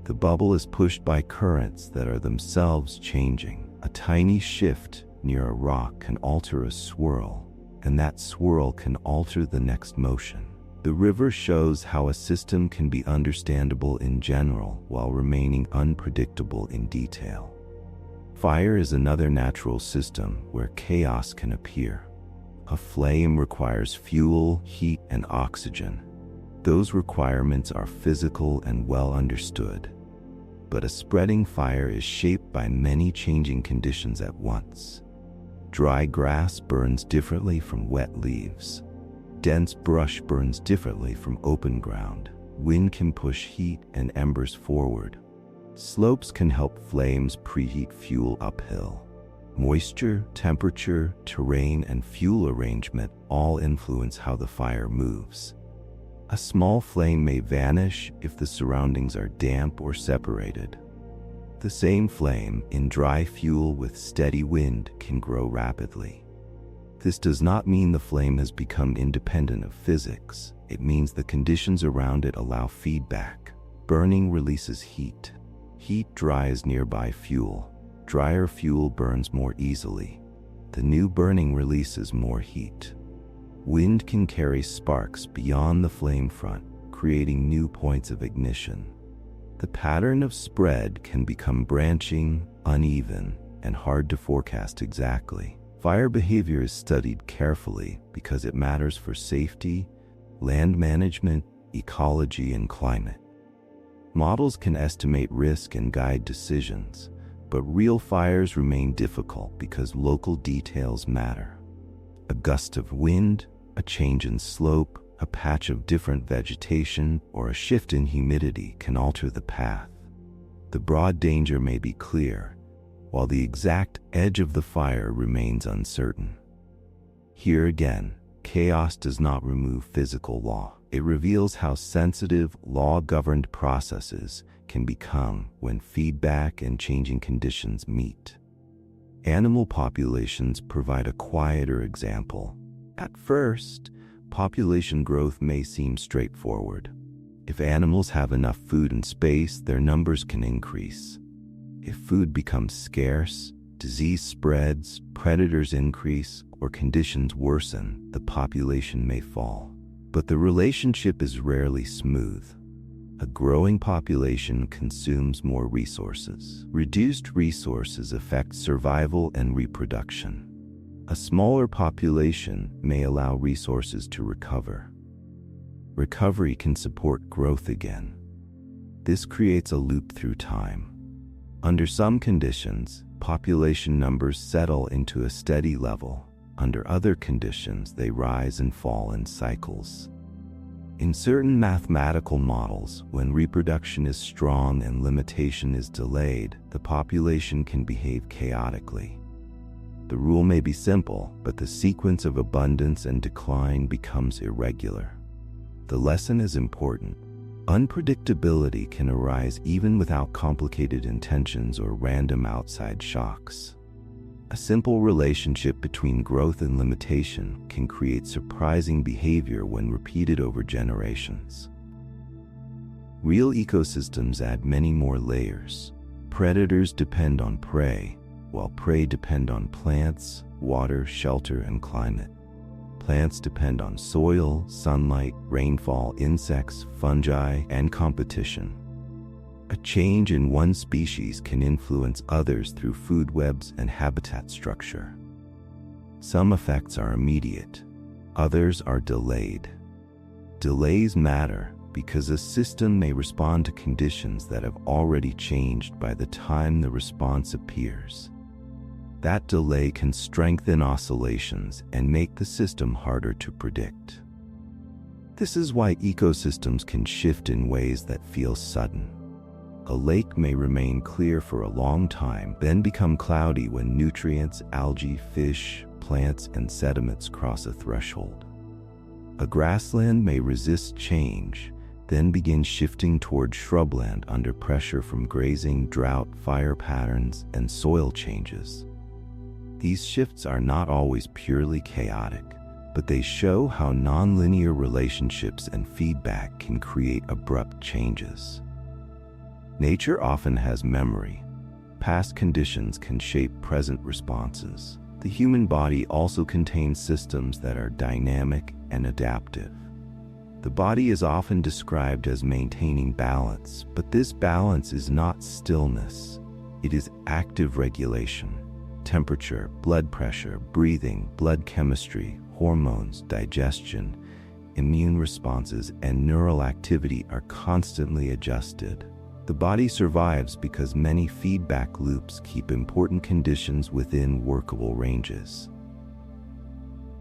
[SPEAKER 1] The bubble is pushed by currents that are themselves changing. A tiny shift near a rock can alter a swirl, and that swirl can alter the next motion. The river shows how a system can be understandable in general while remaining unpredictable in detail. Fire is another natural system where chaos can appear. A flame requires fuel, heat, and oxygen. Those requirements are physical and well understood. But a spreading fire is shaped by many changing conditions at once. Dry grass burns differently from wet leaves. Dense brush burns differently from open ground. Wind can push heat and embers forward. Slopes can help flames preheat fuel uphill. Moisture, temperature, terrain, and fuel arrangement all influence how the fire moves. A small flame may vanish if the surroundings are damp or separated. The same flame in dry fuel with steady wind can grow rapidly. This does not mean the flame has become independent of physics. It means the conditions around it allow feedback. Burning releases heat. Heat dries nearby fuel. Drier fuel burns more easily. The new burning releases more heat. Wind can carry sparks beyond the flame front, creating new points of ignition. The pattern of spread can become branching, uneven, and hard to forecast exactly. Fire behavior is studied carefully because it matters for safety, land management, ecology, and climate. Models can estimate risk and guide decisions, but real fires remain difficult because local details matter. A gust of wind, a change in slope, a patch of different vegetation, or a shift in humidity can alter the path. The broad danger may be clear, while the exact edge of the fire remains uncertain. Here again, chaos does not remove physical law. It reveals how sensitive, law-governed processes can become when feedback and changing conditions meet. Animal populations provide a quieter example. At first, population growth may seem straightforward. If animals have enough food and space, their numbers can increase. If food becomes scarce, disease spreads, predators increase, or conditions worsen, the population may fall. But the relationship is rarely smooth. A growing population consumes more resources. Reduced resources affect survival and reproduction. A smaller population may allow resources to recover. Recovery can support growth again. This creates a loop through time. Under some conditions, population numbers settle into a steady level. Under other conditions, they rise and fall in cycles. In certain mathematical models, when reproduction is strong and limitation is delayed, the population can behave chaotically. The rule may be simple, but the sequence of abundance and decline becomes irregular. The lesson is important. Unpredictability can arise even without complicated intentions or random outside shocks. A simple relationship between growth and limitation can create surprising behavior when repeated over generations. Real ecosystems add many more layers. Predators depend on prey, while prey depend on plants, water, shelter, and climate. Plants depend on soil, sunlight, rainfall, insects, fungi, and competition. A change in one species can influence others through food webs and habitat structure. Some effects are immediate, others are delayed. Delays matter because a system may respond to conditions that have already changed by the time the response appears. That delay can strengthen oscillations and make the system harder to predict. This is why ecosystems can shift in ways that feel sudden. A lake may remain clear for a long time, then become cloudy when nutrients, algae, fish, plants, and sediments cross a threshold. A grassland may resist change, then begin shifting toward shrubland under pressure from grazing, drought, fire patterns, and soil changes. These shifts are not always purely chaotic, but they show how nonlinear relationships and feedback can create abrupt changes. Nature often has memory. Past conditions can shape present responses. The human body also contains systems that are dynamic and adaptive. The body is often described as maintaining balance, but this balance is not stillness. It is active regulation. Temperature, blood pressure, breathing, blood chemistry, hormones, digestion, immune responses, and neural activity are constantly adjusted. The body survives because many feedback loops keep important conditions within workable ranges.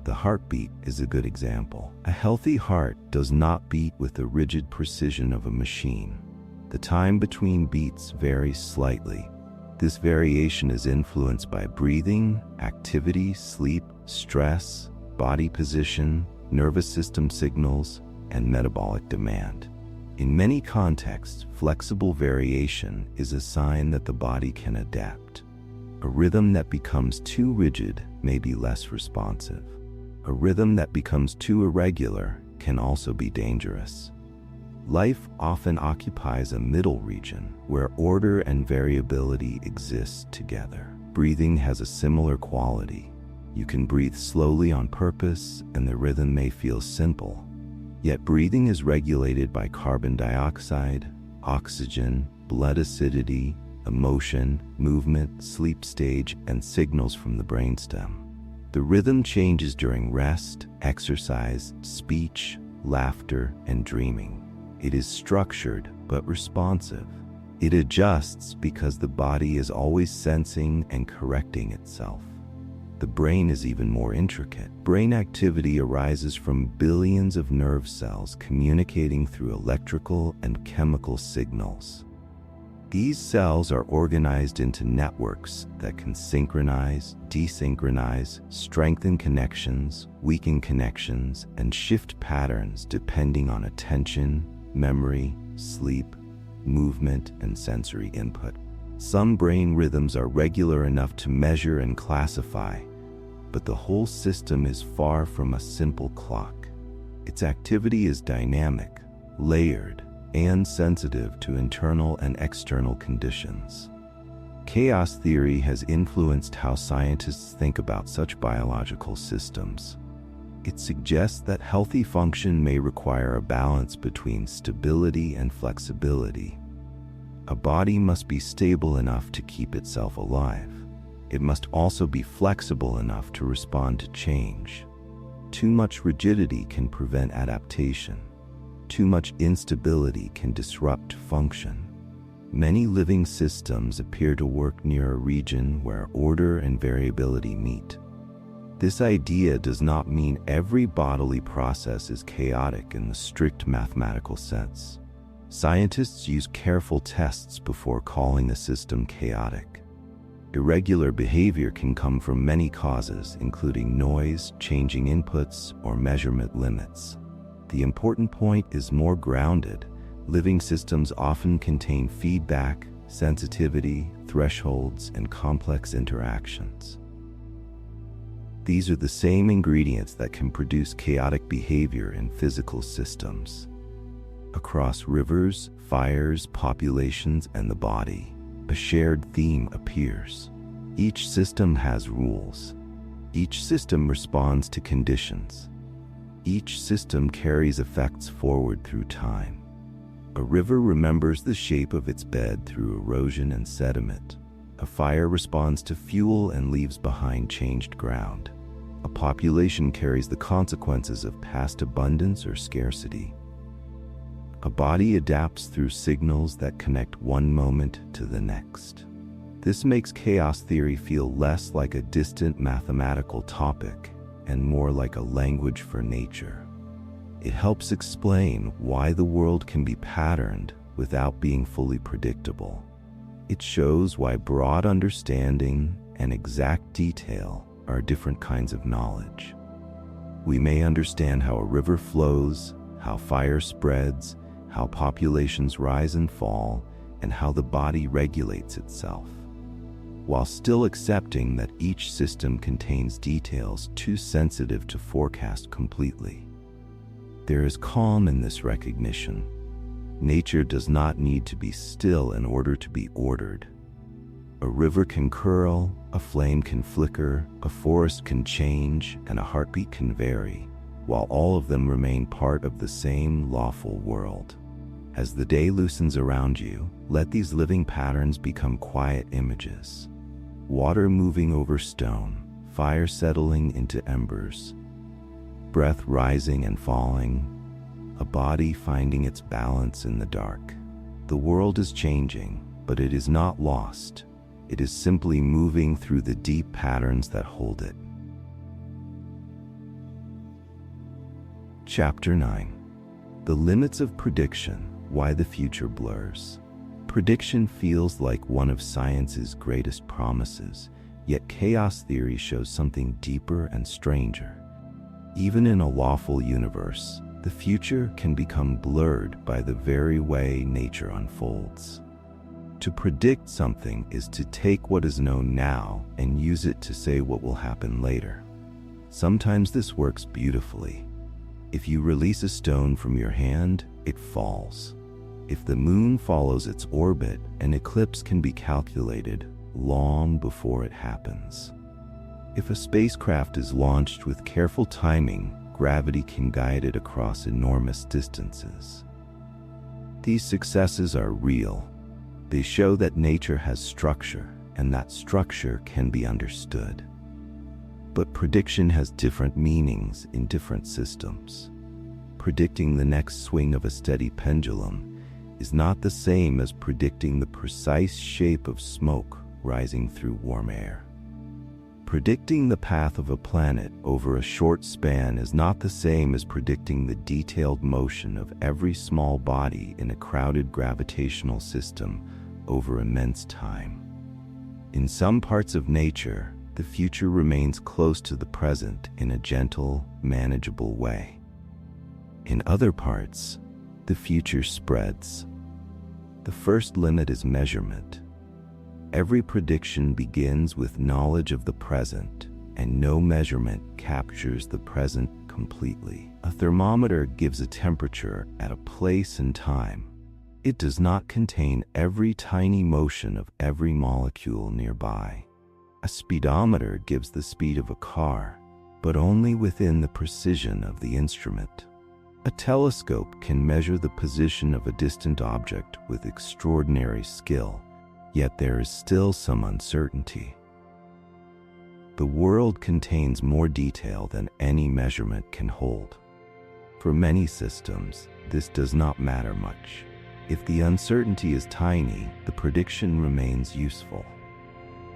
[SPEAKER 1] The heartbeat is a good example. A healthy heart does not beat with the rigid precision of a machine. The time between beats varies slightly. This variation is influenced by breathing, activity, sleep, stress, body position, nervous system signals, and metabolic demand. In many contexts, flexible variation is a sign that the body can adapt. A rhythm that becomes too rigid may be less responsive. A rhythm that becomes too irregular can also be dangerous. Life often occupies a middle region where order and variability exist together. Breathing has a similar quality. You can breathe slowly on purpose, and the rhythm may feel simple. Yet breathing is regulated by carbon dioxide, oxygen, blood acidity, emotion, movement, sleep stage, and signals from the brainstem. The rhythm changes during rest, exercise, speech, laughter, and dreaming. It is structured but responsive. It adjusts because the body is always sensing and correcting itself. The brain is even more intricate. Brain activity arises from billions of nerve cells communicating through electrical and chemical signals. These cells are organized into networks that can synchronize, desynchronize, strengthen connections, weaken connections, and shift patterns depending on attention, memory, sleep, movement, and sensory input. Some brain rhythms are regular enough to measure and classify, but the whole system is far from a simple clock. Its activity is dynamic, layered, and sensitive to internal and external conditions. Chaos theory has influenced how scientists think about such biological systems. It suggests that healthy function may require a balance between stability and flexibility. A body must be stable enough to keep itself alive. It must also be flexible enough to respond to change. Too much rigidity can prevent adaptation. Too much instability can disrupt function. Many living systems appear to work near a region where order and variability meet. This idea does not mean every bodily process is chaotic in the strict mathematical sense. Scientists use careful tests before calling the system chaotic. Irregular behavior can come from many causes, including noise, changing inputs, or measurement limits. The important point is more grounded. Living systems often contain feedback, sensitivity, thresholds, and complex interactions. These are the same ingredients that can produce chaotic behavior in physical systems. Across rivers, fires, populations, and the body, a shared theme appears. Each system has rules. Each system responds to conditions. Each system carries effects forward through time. A river remembers the shape of its bed through erosion and sediment. A fire responds to fuel and leaves behind changed ground. A population carries the consequences of past abundance or scarcity. A body adapts through signals that connect one moment to the next. This makes chaos theory feel less like a distant mathematical topic and more like a language for nature. It helps explain why the world can be patterned without being fully predictable. It shows why broad understanding and exact detail are different kinds of knowledge. We may understand how a river flows, how fire spreads, how populations rise and fall, and how the body regulates itself, while still accepting that each system contains details too sensitive to forecast completely. There is calm in this recognition. Nature does not need to be still in order to be ordered. A river can curl, a flame can flicker, a forest can change, and a heartbeat can vary, while all of them remain part of the same lawful world. As the day loosens around you, let these living patterns become quiet images. Water moving over stone, fire settling into embers, breath rising and falling, a body finding its balance in the dark. The world is changing, but it is not lost. It is simply moving through the deep patterns that hold it. Chapter 9. The Limits of Prediction: Why the Future Blurs. Prediction feels like one of science's greatest promises, yet chaos theory shows something deeper and stranger. Even in a lawful universe, the future can become blurred by the very way nature unfolds. To predict something is to take what is known now and use it to say what will happen later. Sometimes this works beautifully. If you release a stone from your hand, it falls. If the moon follows its orbit, an eclipse can be calculated long before it happens. If a spacecraft is launched with careful timing, gravity can guide it across enormous distances. These successes are real. They show that nature has structure, and that structure can be understood. But prediction has different meanings in different systems. Predicting the next swing of a steady pendulum is not the same as predicting the precise shape of smoke rising through warm air. Predicting the path of a planet over a short span is not the same as predicting the detailed motion of every small body in a crowded gravitational system over immense time. In some parts of nature, the future remains close to the present in a gentle, manageable way. In other parts, the future spreads. The first limit is measurement. Every prediction begins with knowledge of the present, and no measurement captures the present completely. A thermometer gives a temperature at a place and time. It does not contain every tiny motion of every molecule nearby. A speedometer gives the speed of a car, but only within the precision of the instrument. A telescope can measure the position of a distant object with extraordinary skill, yet there is still some uncertainty. The world contains more detail than any measurement can hold. For many systems, this does not matter much. If the uncertainty is tiny, the prediction remains useful.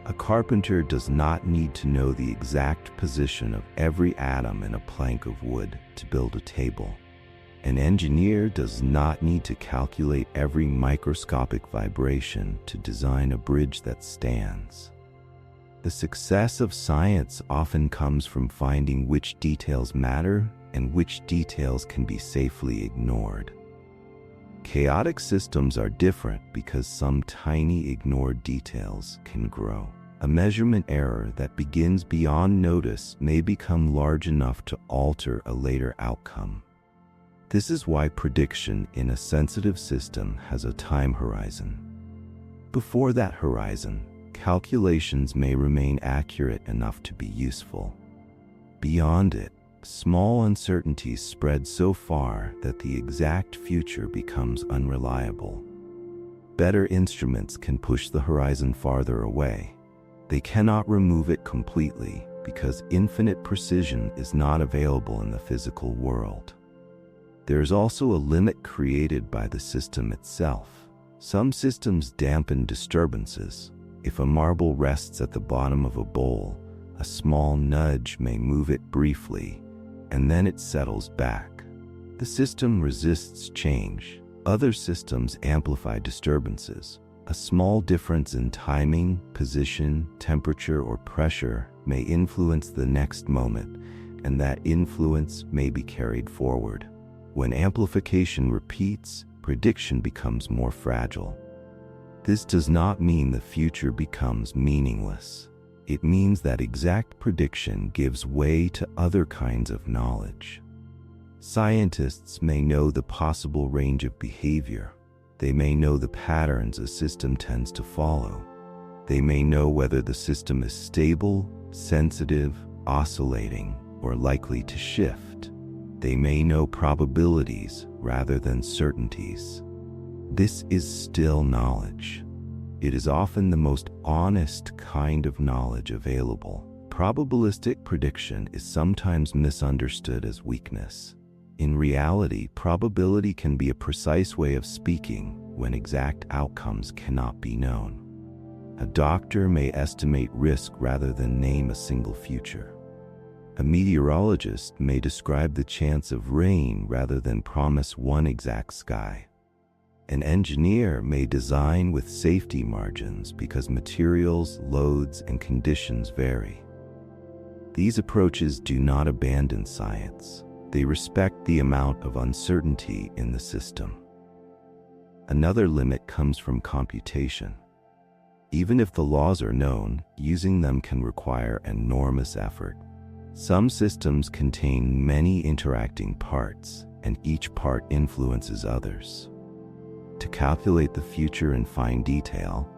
[SPEAKER 1] A carpenter does not need to know the exact position of every atom in a plank of wood to build a table. An engineer does not need to calculate every microscopic vibration to design a bridge that stands. The success of science often comes from finding which details matter and which details can be safely ignored. Chaotic systems are different because some tiny ignored details can grow. A measurement error that begins beyond notice may become large enough to alter a later outcome. This is why prediction in a sensitive system has a time horizon. Before that horizon, calculations may remain accurate enough to be useful. Beyond it, small uncertainties spread so far that the exact future becomes unreliable. Better instruments can push the horizon farther away. They cannot remove it completely because infinite precision is not available in the physical world. There is also a limit created by the system itself. Some systems dampen disturbances. If a marble rests at the bottom of a bowl, a small nudge may move it briefly, and then it settles back. The system resists change. Other systems amplify disturbances. A small difference in timing, position, temperature, or pressure may influence the next moment, and that influence may be carried forward. When amplification repeats, prediction becomes more fragile. This does not mean the future becomes meaningless. It means that exact prediction gives way to other kinds of knowledge. Scientists may know the possible range of behavior. They may know the patterns a system tends to follow. They may know whether the system is stable, sensitive, oscillating, or likely to shift. They may know probabilities rather than certainties. This is still knowledge. It is often the most honest kind of knowledge available. Probabilistic prediction is sometimes misunderstood as weakness. In reality, probability can be a precise way of speaking when exact outcomes cannot be known. A doctor may estimate risk rather than name a single future. A meteorologist may describe the chance of rain rather than promise one exact sky. An engineer may design with safety margins because materials, loads, and conditions vary. These approaches do not abandon science. They respect the amount of uncertainty in the system. Another limit comes from computation. Even if the laws are known, using them can require enormous effort. Some systems contain many interacting parts, and each part influences others. To calculate the future in fine detail,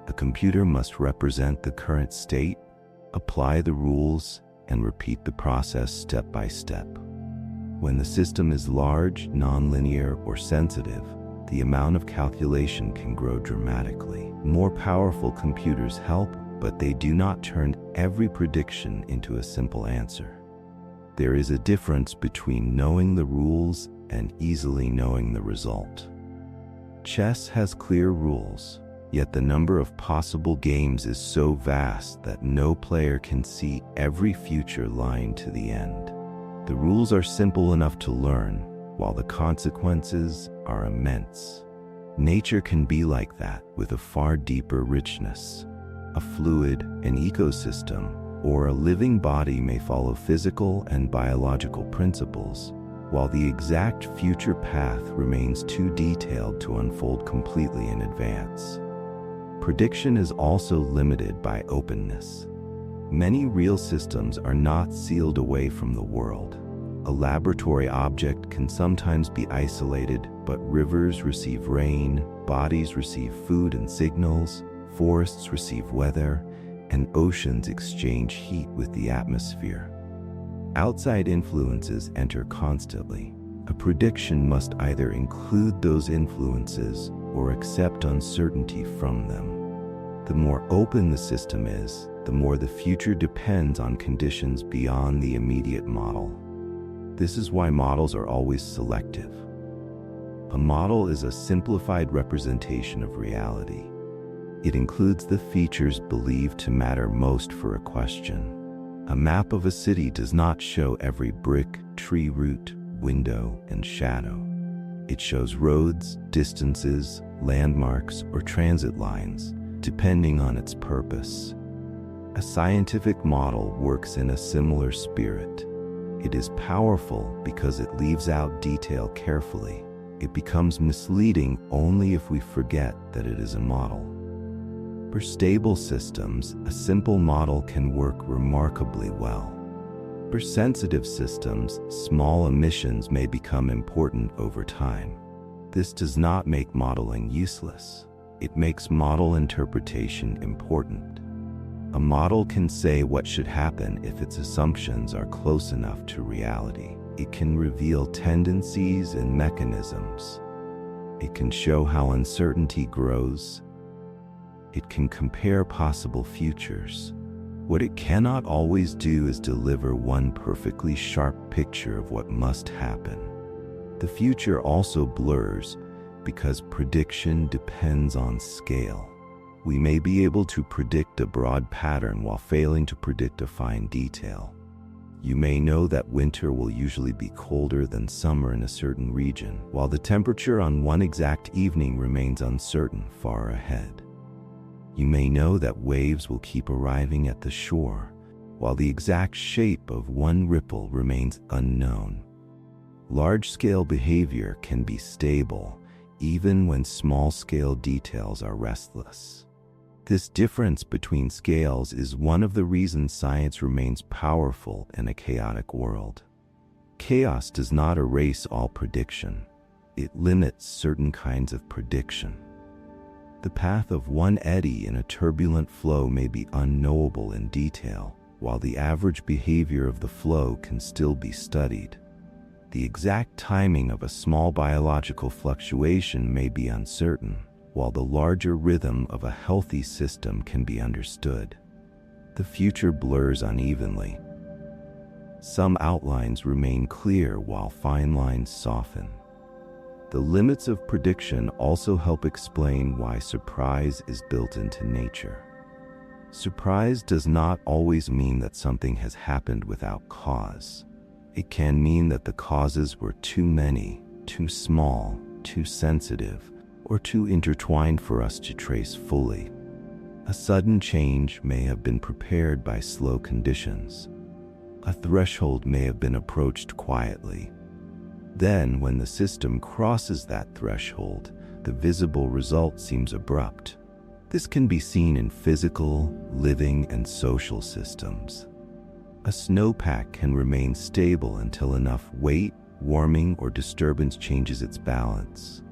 [SPEAKER 1] a computer must represent the current state, apply the rules, and repeat the process step by step. When the system is large, nonlinear, or sensitive, the amount of calculation can grow dramatically. More powerful computers help, but they do not turn every prediction into a simple answer. There is a difference between knowing the rules and easily knowing the result. Chess has clear rules, yet the number of possible games is so vast that no player can see every future line to the end. The rules are simple enough to learn, while the consequences are immense. Nature can be like that, with a far deeper richness. A fluid, an ecosystem, or a living body may follow physical and biological principles, while the exact future path remains too detailed to unfold completely in advance. Prediction is also limited by openness. Many real systems are not sealed away from the world. A laboratory object can sometimes be isolated, but rivers receive rain, bodies receive food and signals, forests receive weather, and oceans exchange heat with the atmosphere. Outside influences enter constantly. A prediction must either include those influences or accept uncertainty from them. The more open the system is, the more the future depends on conditions beyond the immediate model. This is why models are always selective. A model is a simplified representation of reality. It includes the features believed to matter most for a question. A map of a city does not show every brick, tree root, window, and shadow. It shows roads, distances, landmarks, or transit lines, depending on its purpose. A scientific model works in a similar spirit. It is powerful because it leaves out detail carefully. It becomes misleading only if we forget that it is a model. For stable systems, a simple model can work remarkably well. For sensitive systems, small omissions may become important over time. This does not make modeling useless. It makes model interpretation important. A model can say what should happen if its assumptions are close enough to reality. It can reveal tendencies and mechanisms. It can show how uncertainty grows. It can compare possible futures. What it cannot always do is deliver one perfectly sharp picture of what must happen. The future also blurs because prediction depends on scale. We may be able to predict a broad pattern while failing to predict a fine detail. You may know that winter will usually be colder than summer in a certain region, while the temperature on one exact evening remains uncertain far ahead. You may know that waves will keep arriving at the shore, while the exact shape of one ripple remains unknown. Large-scale behavior can be stable, even when small-scale details are restless. This difference between scales is one of the reasons science remains powerful in a chaotic world. Chaos does not erase all prediction. It limits certain kinds of prediction. The path of one eddy in a turbulent flow may be unknowable in detail, while the average behavior of the flow can still be studied. The exact timing of a small biological fluctuation may be uncertain, while the larger rhythm of a healthy system can be understood. The future blurs unevenly. Some outlines remain clear while fine lines soften. The limits of prediction also help explain why surprise is built into nature. Surprise does not always mean that something has happened without cause. It can mean that the causes were too many, too small, too sensitive, or too intertwined for us to trace fully. A sudden change may have been prepared by slow conditions. A threshold may have been approached quietly. Then, when the system crosses that threshold, the visible result seems abrupt. This can be seen in physical, living, and social systems. A snowpack can remain stable until enough weight, warming, or disturbance changes its balance.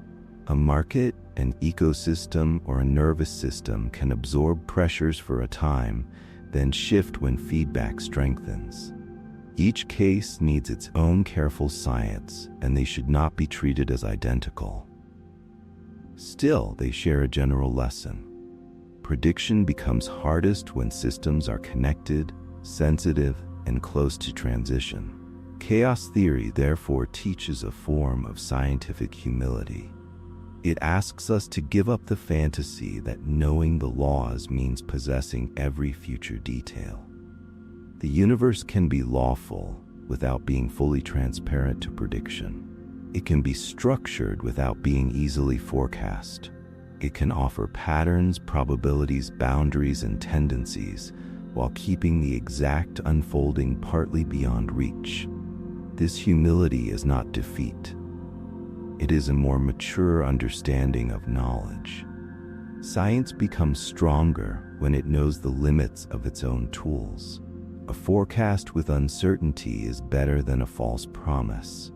[SPEAKER 1] A market, an ecosystem, or a nervous system can absorb pressures for a time, then shift when feedback strengthens. Each case needs its own careful science, and they should not be treated as identical. Still, they share a general lesson. Prediction becomes hardest when systems are connected, sensitive, and close to transition. Chaos theory therefore teaches a form of scientific humility. It asks us to give up the fantasy that knowing the laws means possessing every future detail. The universe can be lawful without being fully transparent to prediction. It can be structured without being easily forecast. It can offer patterns, probabilities, boundaries, and tendencies, while keeping the exact unfolding partly beyond reach. This humility is not defeat. It is a more mature understanding of knowledge. Science becomes stronger when it knows the limits of its own tools. A forecast with uncertainty is better than a false promise.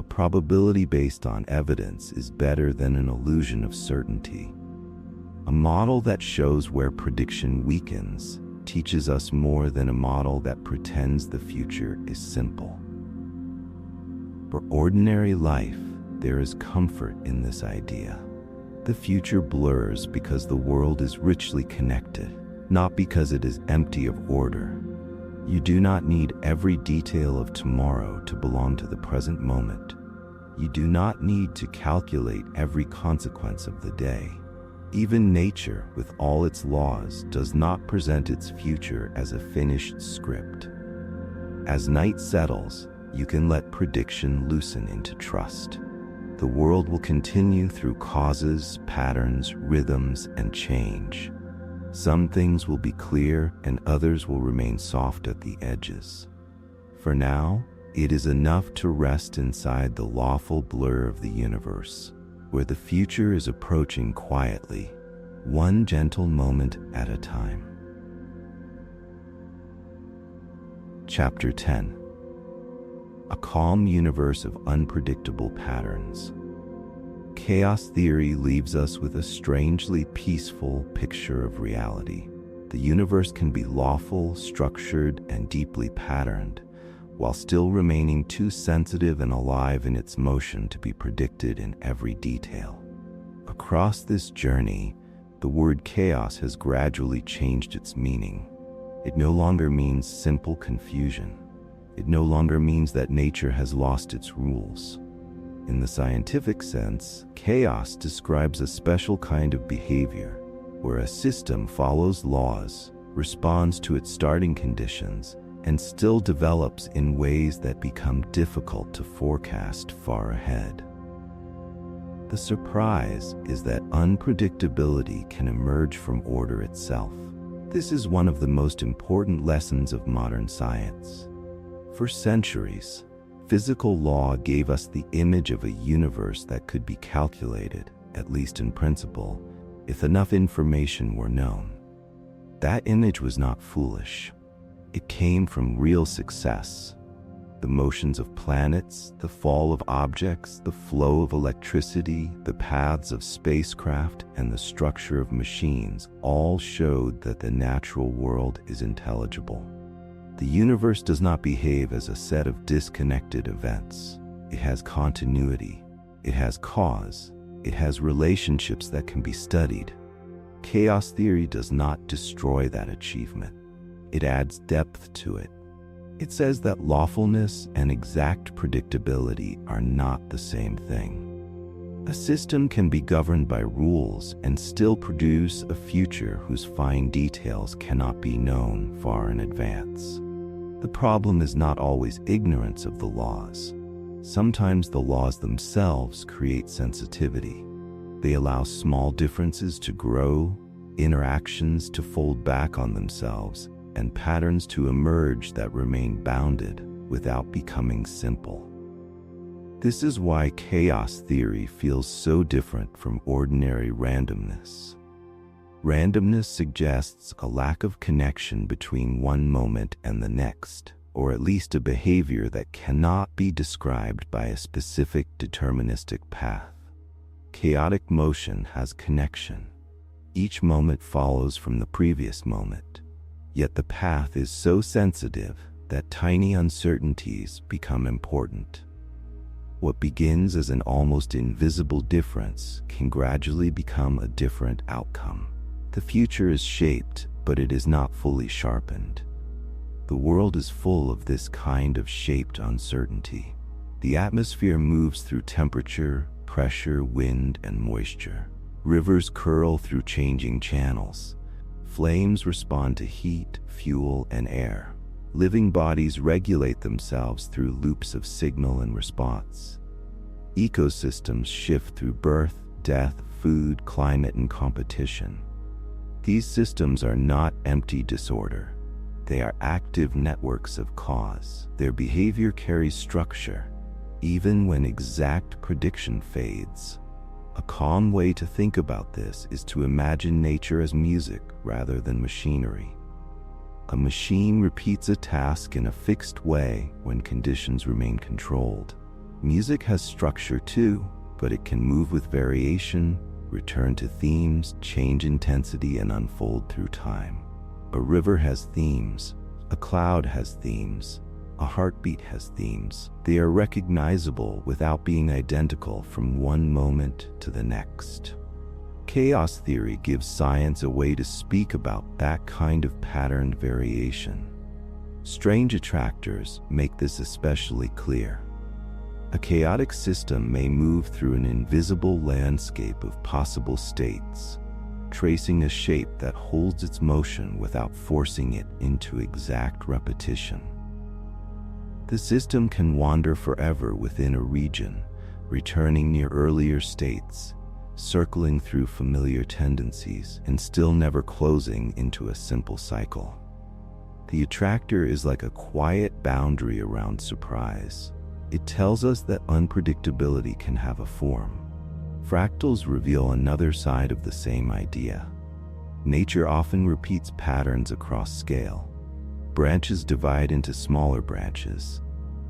[SPEAKER 1] A probability based on evidence is better than an illusion of certainty. A model that shows where prediction weakens teaches us more than a model that pretends the future is simple. For ordinary life, there is comfort in this idea. The future blurs because the world is richly connected, not because it is empty of order. You do not need every detail of tomorrow to belong to the present moment. You do not need to calculate every consequence of the day. Even nature, with all its laws, does not present its future as a finished script. As night settles, you can let prediction loosen into trust. The world will continue through causes, patterns, rhythms, and change. Some things will be clear and others will remain soft at the edges. For now, it is enough to rest inside the lawful blur of the universe, where the future is approaching quietly, one gentle moment at a time. Chapter 10. A calm universe of unpredictable patterns. Chaos theory leaves us with a strangely peaceful picture of reality. The universe can be lawful, structured, and deeply patterned, while still remaining too sensitive and alive in its motion to be predicted in every detail. Across this journey, the word chaos has gradually changed its meaning. It no longer means simple confusion. It no longer means that nature has lost its rules. In the scientific sense, chaos describes a special kind of behavior, where a system follows laws, responds to its starting conditions, and still develops in ways that become difficult to forecast far ahead. The surprise is that unpredictability can emerge from order itself. This is one of the most important lessons of modern science. For centuries, physical law gave us the image of a universe that could be calculated, at least in principle, if enough information were known. That image was not foolish. It came from real success. The motions of planets, the fall of objects, the flow of electricity, the paths of spacecraft, and the structure of machines all showed that the natural world is intelligible. The universe does not behave as a set of disconnected events. It has continuity. It has cause. It has relationships that can be studied. Chaos theory does not destroy that achievement. It adds depth to it. It says that lawfulness and exact predictability are not the same thing. A system can be governed by rules and still produce a future whose fine details cannot be known far in advance. The problem is not always ignorance of the laws. Sometimes the laws themselves create sensitivity. They allow small differences to grow, interactions to fold back on themselves, and patterns to emerge that remain bounded without becoming simple. This is why chaos theory feels so different from ordinary randomness. Randomness suggests a lack of connection between one moment and the next, or at least a behavior that cannot be described by a specific deterministic path. Chaotic motion has connection. Each moment follows from the previous moment. Yet the path is so sensitive that tiny uncertainties become important. What begins as an almost invisible difference can gradually become a different outcome. The future is shaped, but it is not fully sharpened. The world is full of this kind of shaped uncertainty. The atmosphere moves through temperature, pressure, wind, and moisture. Rivers curl through changing channels. Flames respond to heat, fuel, and air. Living bodies regulate themselves through loops of signal and response. Ecosystems shift through birth, death, food, climate, and competition. These systems are not empty disorder. They are active networks of cause. Their behavior carries structure, even when exact prediction fades. A calm way to think about this is to imagine nature as music rather than machinery. A machine repeats a task in a fixed way when conditions remain controlled. Music has structure too, but it can move with variation, return to themes, change intensity, and unfold through time. A river has themes. A cloud has themes. A heartbeat has themes. They are recognizable without being identical from one moment to the next. Chaos theory gives science a way to speak about that kind of patterned variation. Strange attractors make this especially clear. A chaotic system may move through an invisible landscape of possible states, tracing a shape that holds its motion without forcing it into exact repetition. The system can wander forever within a region, returning near earlier states, circling through familiar tendencies, and still never closing into a simple cycle. The attractor is like a quiet boundary around surprise. It tells us that unpredictability can have a form. Fractals reveal another side of the same idea. Nature often repeats patterns across scale. Branches divide into smaller branches.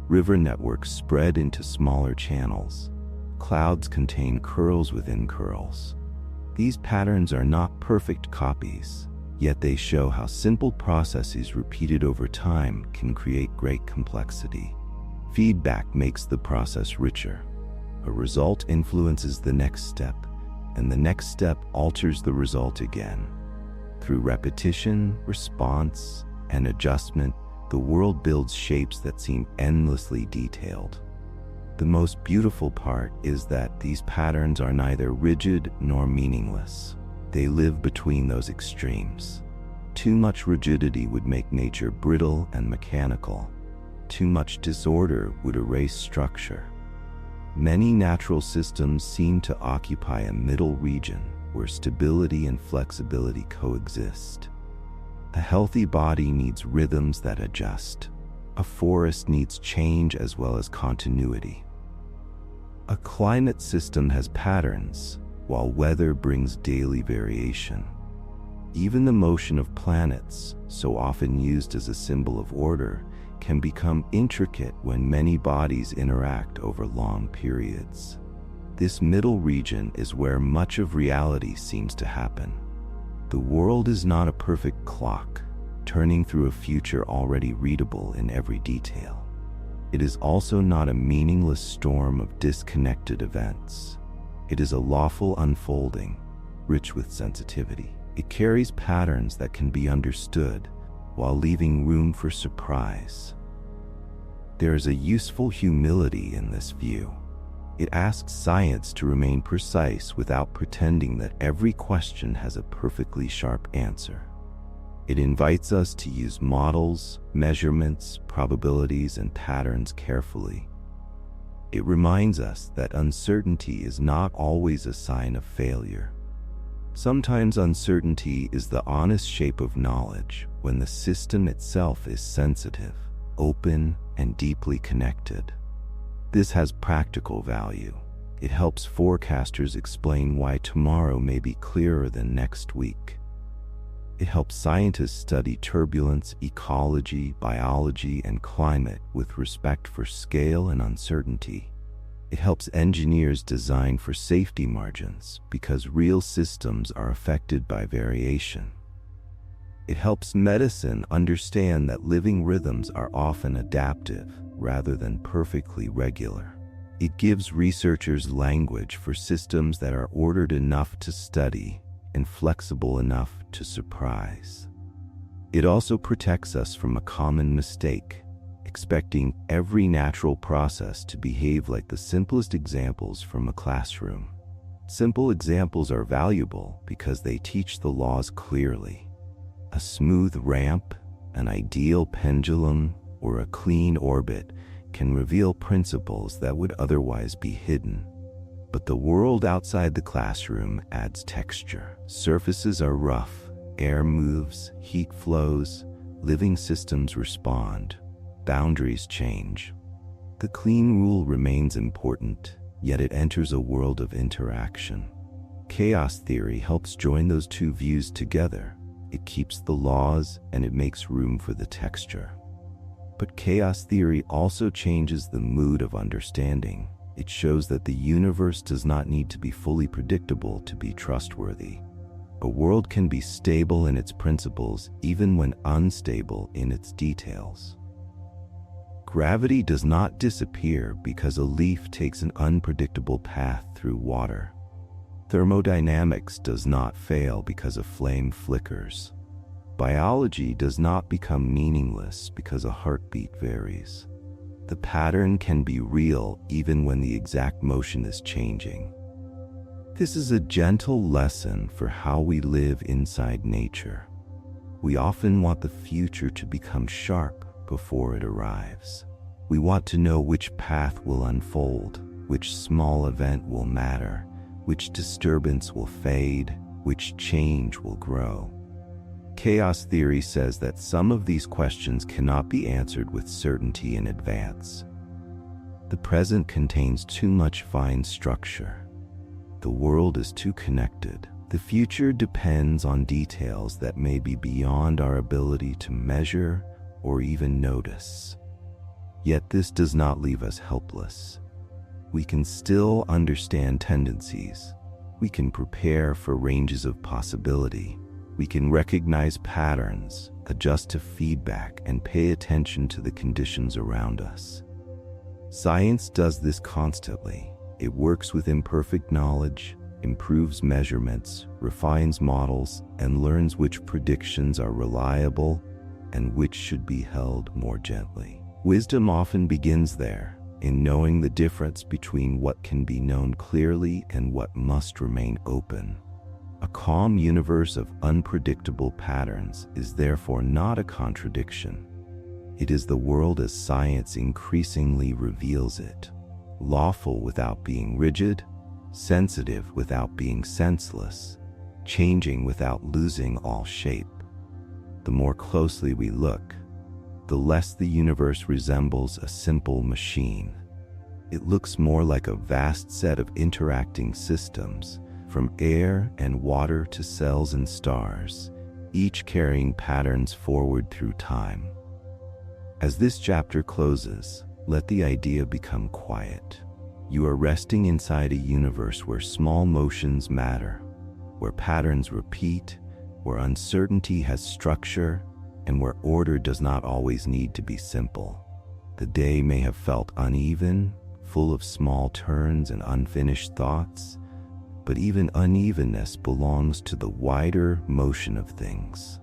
[SPEAKER 1] River networks spread into smaller channels. Clouds contain curls within curls. These patterns are not perfect copies, yet they show how simple processes repeated over time can create great complexity. Feedback makes the process richer. A result influences the next step, and the next step alters the result again. Through repetition, response, and adjustment, the world builds shapes that seem endlessly detailed. The most beautiful part is that these patterns are neither rigid nor meaningless. They live between those extremes. Too much rigidity would make nature brittle and mechanical. Too much disorder would erase structure. Many natural systems seem to occupy a middle region where stability and flexibility coexist. A healthy body needs rhythms that adjust. A forest needs change as well as continuity. A climate system has patterns, while weather brings daily variation. Even the motion of planets, so often used as a symbol of order, can become intricate when many bodies interact over long periods. This middle region is where much of reality seems to happen. The world is not a perfect clock, turning through a future already readable in every detail. It is also not a meaningless storm of disconnected events. It is a lawful unfolding, rich with sensitivity. It carries patterns that can be understood, while leaving room for surprise. There is a useful humility in this view. It asks science to remain precise without pretending that every question has a perfectly sharp answer. It invites us to use models, measurements, probabilities, and patterns carefully. It reminds us that uncertainty is not always a sign of failure. Sometimes uncertainty is the honest shape of knowledge when the system itself is sensitive, open, and deeply connected. This has practical value. It helps forecasters explain why tomorrow may be clearer than next week. It helps scientists study turbulence, ecology, biology, and climate with respect for scale and uncertainty. It helps engineers design for safety margins because real systems are affected by variation. It helps medicine understand that living rhythms are often adaptive rather than perfectly regular. It gives researchers language for systems that are ordered enough to study and flexible enough to surprise. It also protects us from a common mistake, expecting every natural process to behave like the simplest examples from a classroom. Simple examples are valuable because they teach the laws clearly. A smooth ramp, an ideal pendulum, or a clean orbit can reveal principles that would otherwise be hidden. But the world outside the classroom adds texture. Surfaces are rough, air moves, heat flows, living systems respond, boundaries change. The clean rule remains important, yet it enters a world of interaction. Chaos theory helps join those two views together. It keeps the laws and it makes room for the texture. But chaos theory also changes the mood of understanding. It shows that the universe does not need to be fully predictable to be trustworthy. A world can be stable in its principles even when unstable in its details. Gravity does not disappear because a leaf takes an unpredictable path through water. Thermodynamics does not fail because a flame flickers. Biology does not become meaningless because a heartbeat varies. The pattern can be real even when the exact motion is changing. This is a gentle lesson for how we live inside nature. We often want the future to become sharp before it arrives. We want to know which path will unfold, which small event will matter, which disturbance will fade, which change will grow. Chaos theory says that some of these questions cannot be answered with certainty in advance. The present contains too much fine structure. The world is too connected. The future depends on details that may be beyond our ability to measure or even notice. Yet this does not leave us helpless. We can still understand tendencies. We can prepare for ranges of possibility. We can recognize patterns, adjust to feedback, and pay attention to the conditions around us. Science does this constantly. It works with imperfect knowledge, improves measurements, refines models, and learns which predictions are reliable and which should be held more gently. Wisdom often begins there, in knowing the difference between what can be known clearly and what must remain open. A calm universe of unpredictable patterns is therefore not a contradiction. It is the world as science increasingly reveals it, lawful without being rigid, sensitive without being senseless, changing without losing all shape. The more closely we look, the less the universe resembles a simple machine. It looks more like a vast set of interacting systems, from air and water to cells and stars, each carrying patterns forward through time. As this chapter closes, let the idea become quiet. You are resting inside a universe where small motions matter, where patterns repeat, where uncertainty has structure, and where order does not always need to be simple. The day may have felt uneven, full of small turns and unfinished thoughts, but even unevenness belongs to the wider motion of things.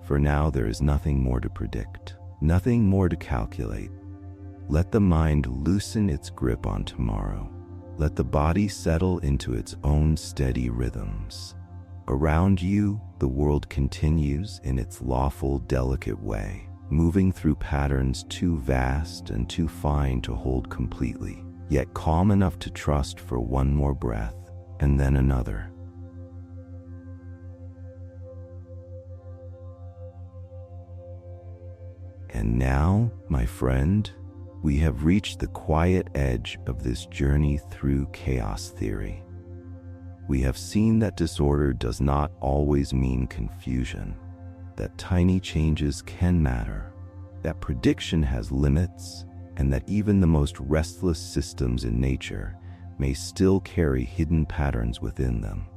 [SPEAKER 1] For now, there is nothing more to predict, nothing more to calculate. Let the mind loosen its grip on tomorrow. Let the body settle into its own steady rhythms. Around you, the world continues in its lawful, delicate way, moving through patterns too vast and too fine to hold completely, yet calm enough to trust for one more breath, and then another. And now, my friend, we have reached the quiet edge of this journey through chaos theory. We have seen that disorder does not always mean confusion, that tiny changes can matter, that prediction has limits, and that even the most restless systems in nature may still carry hidden patterns within them.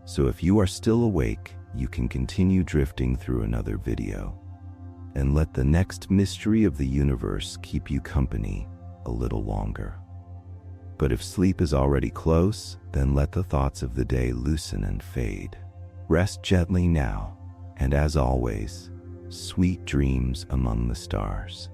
[SPEAKER 1] So if you are still awake, you can continue drifting through another video, and let the next mystery of the universe keep you company a little longer. But if sleep is already close, then let the thoughts of the day loosen and fade. Rest gently now, and as always, sweet dreams among the stars.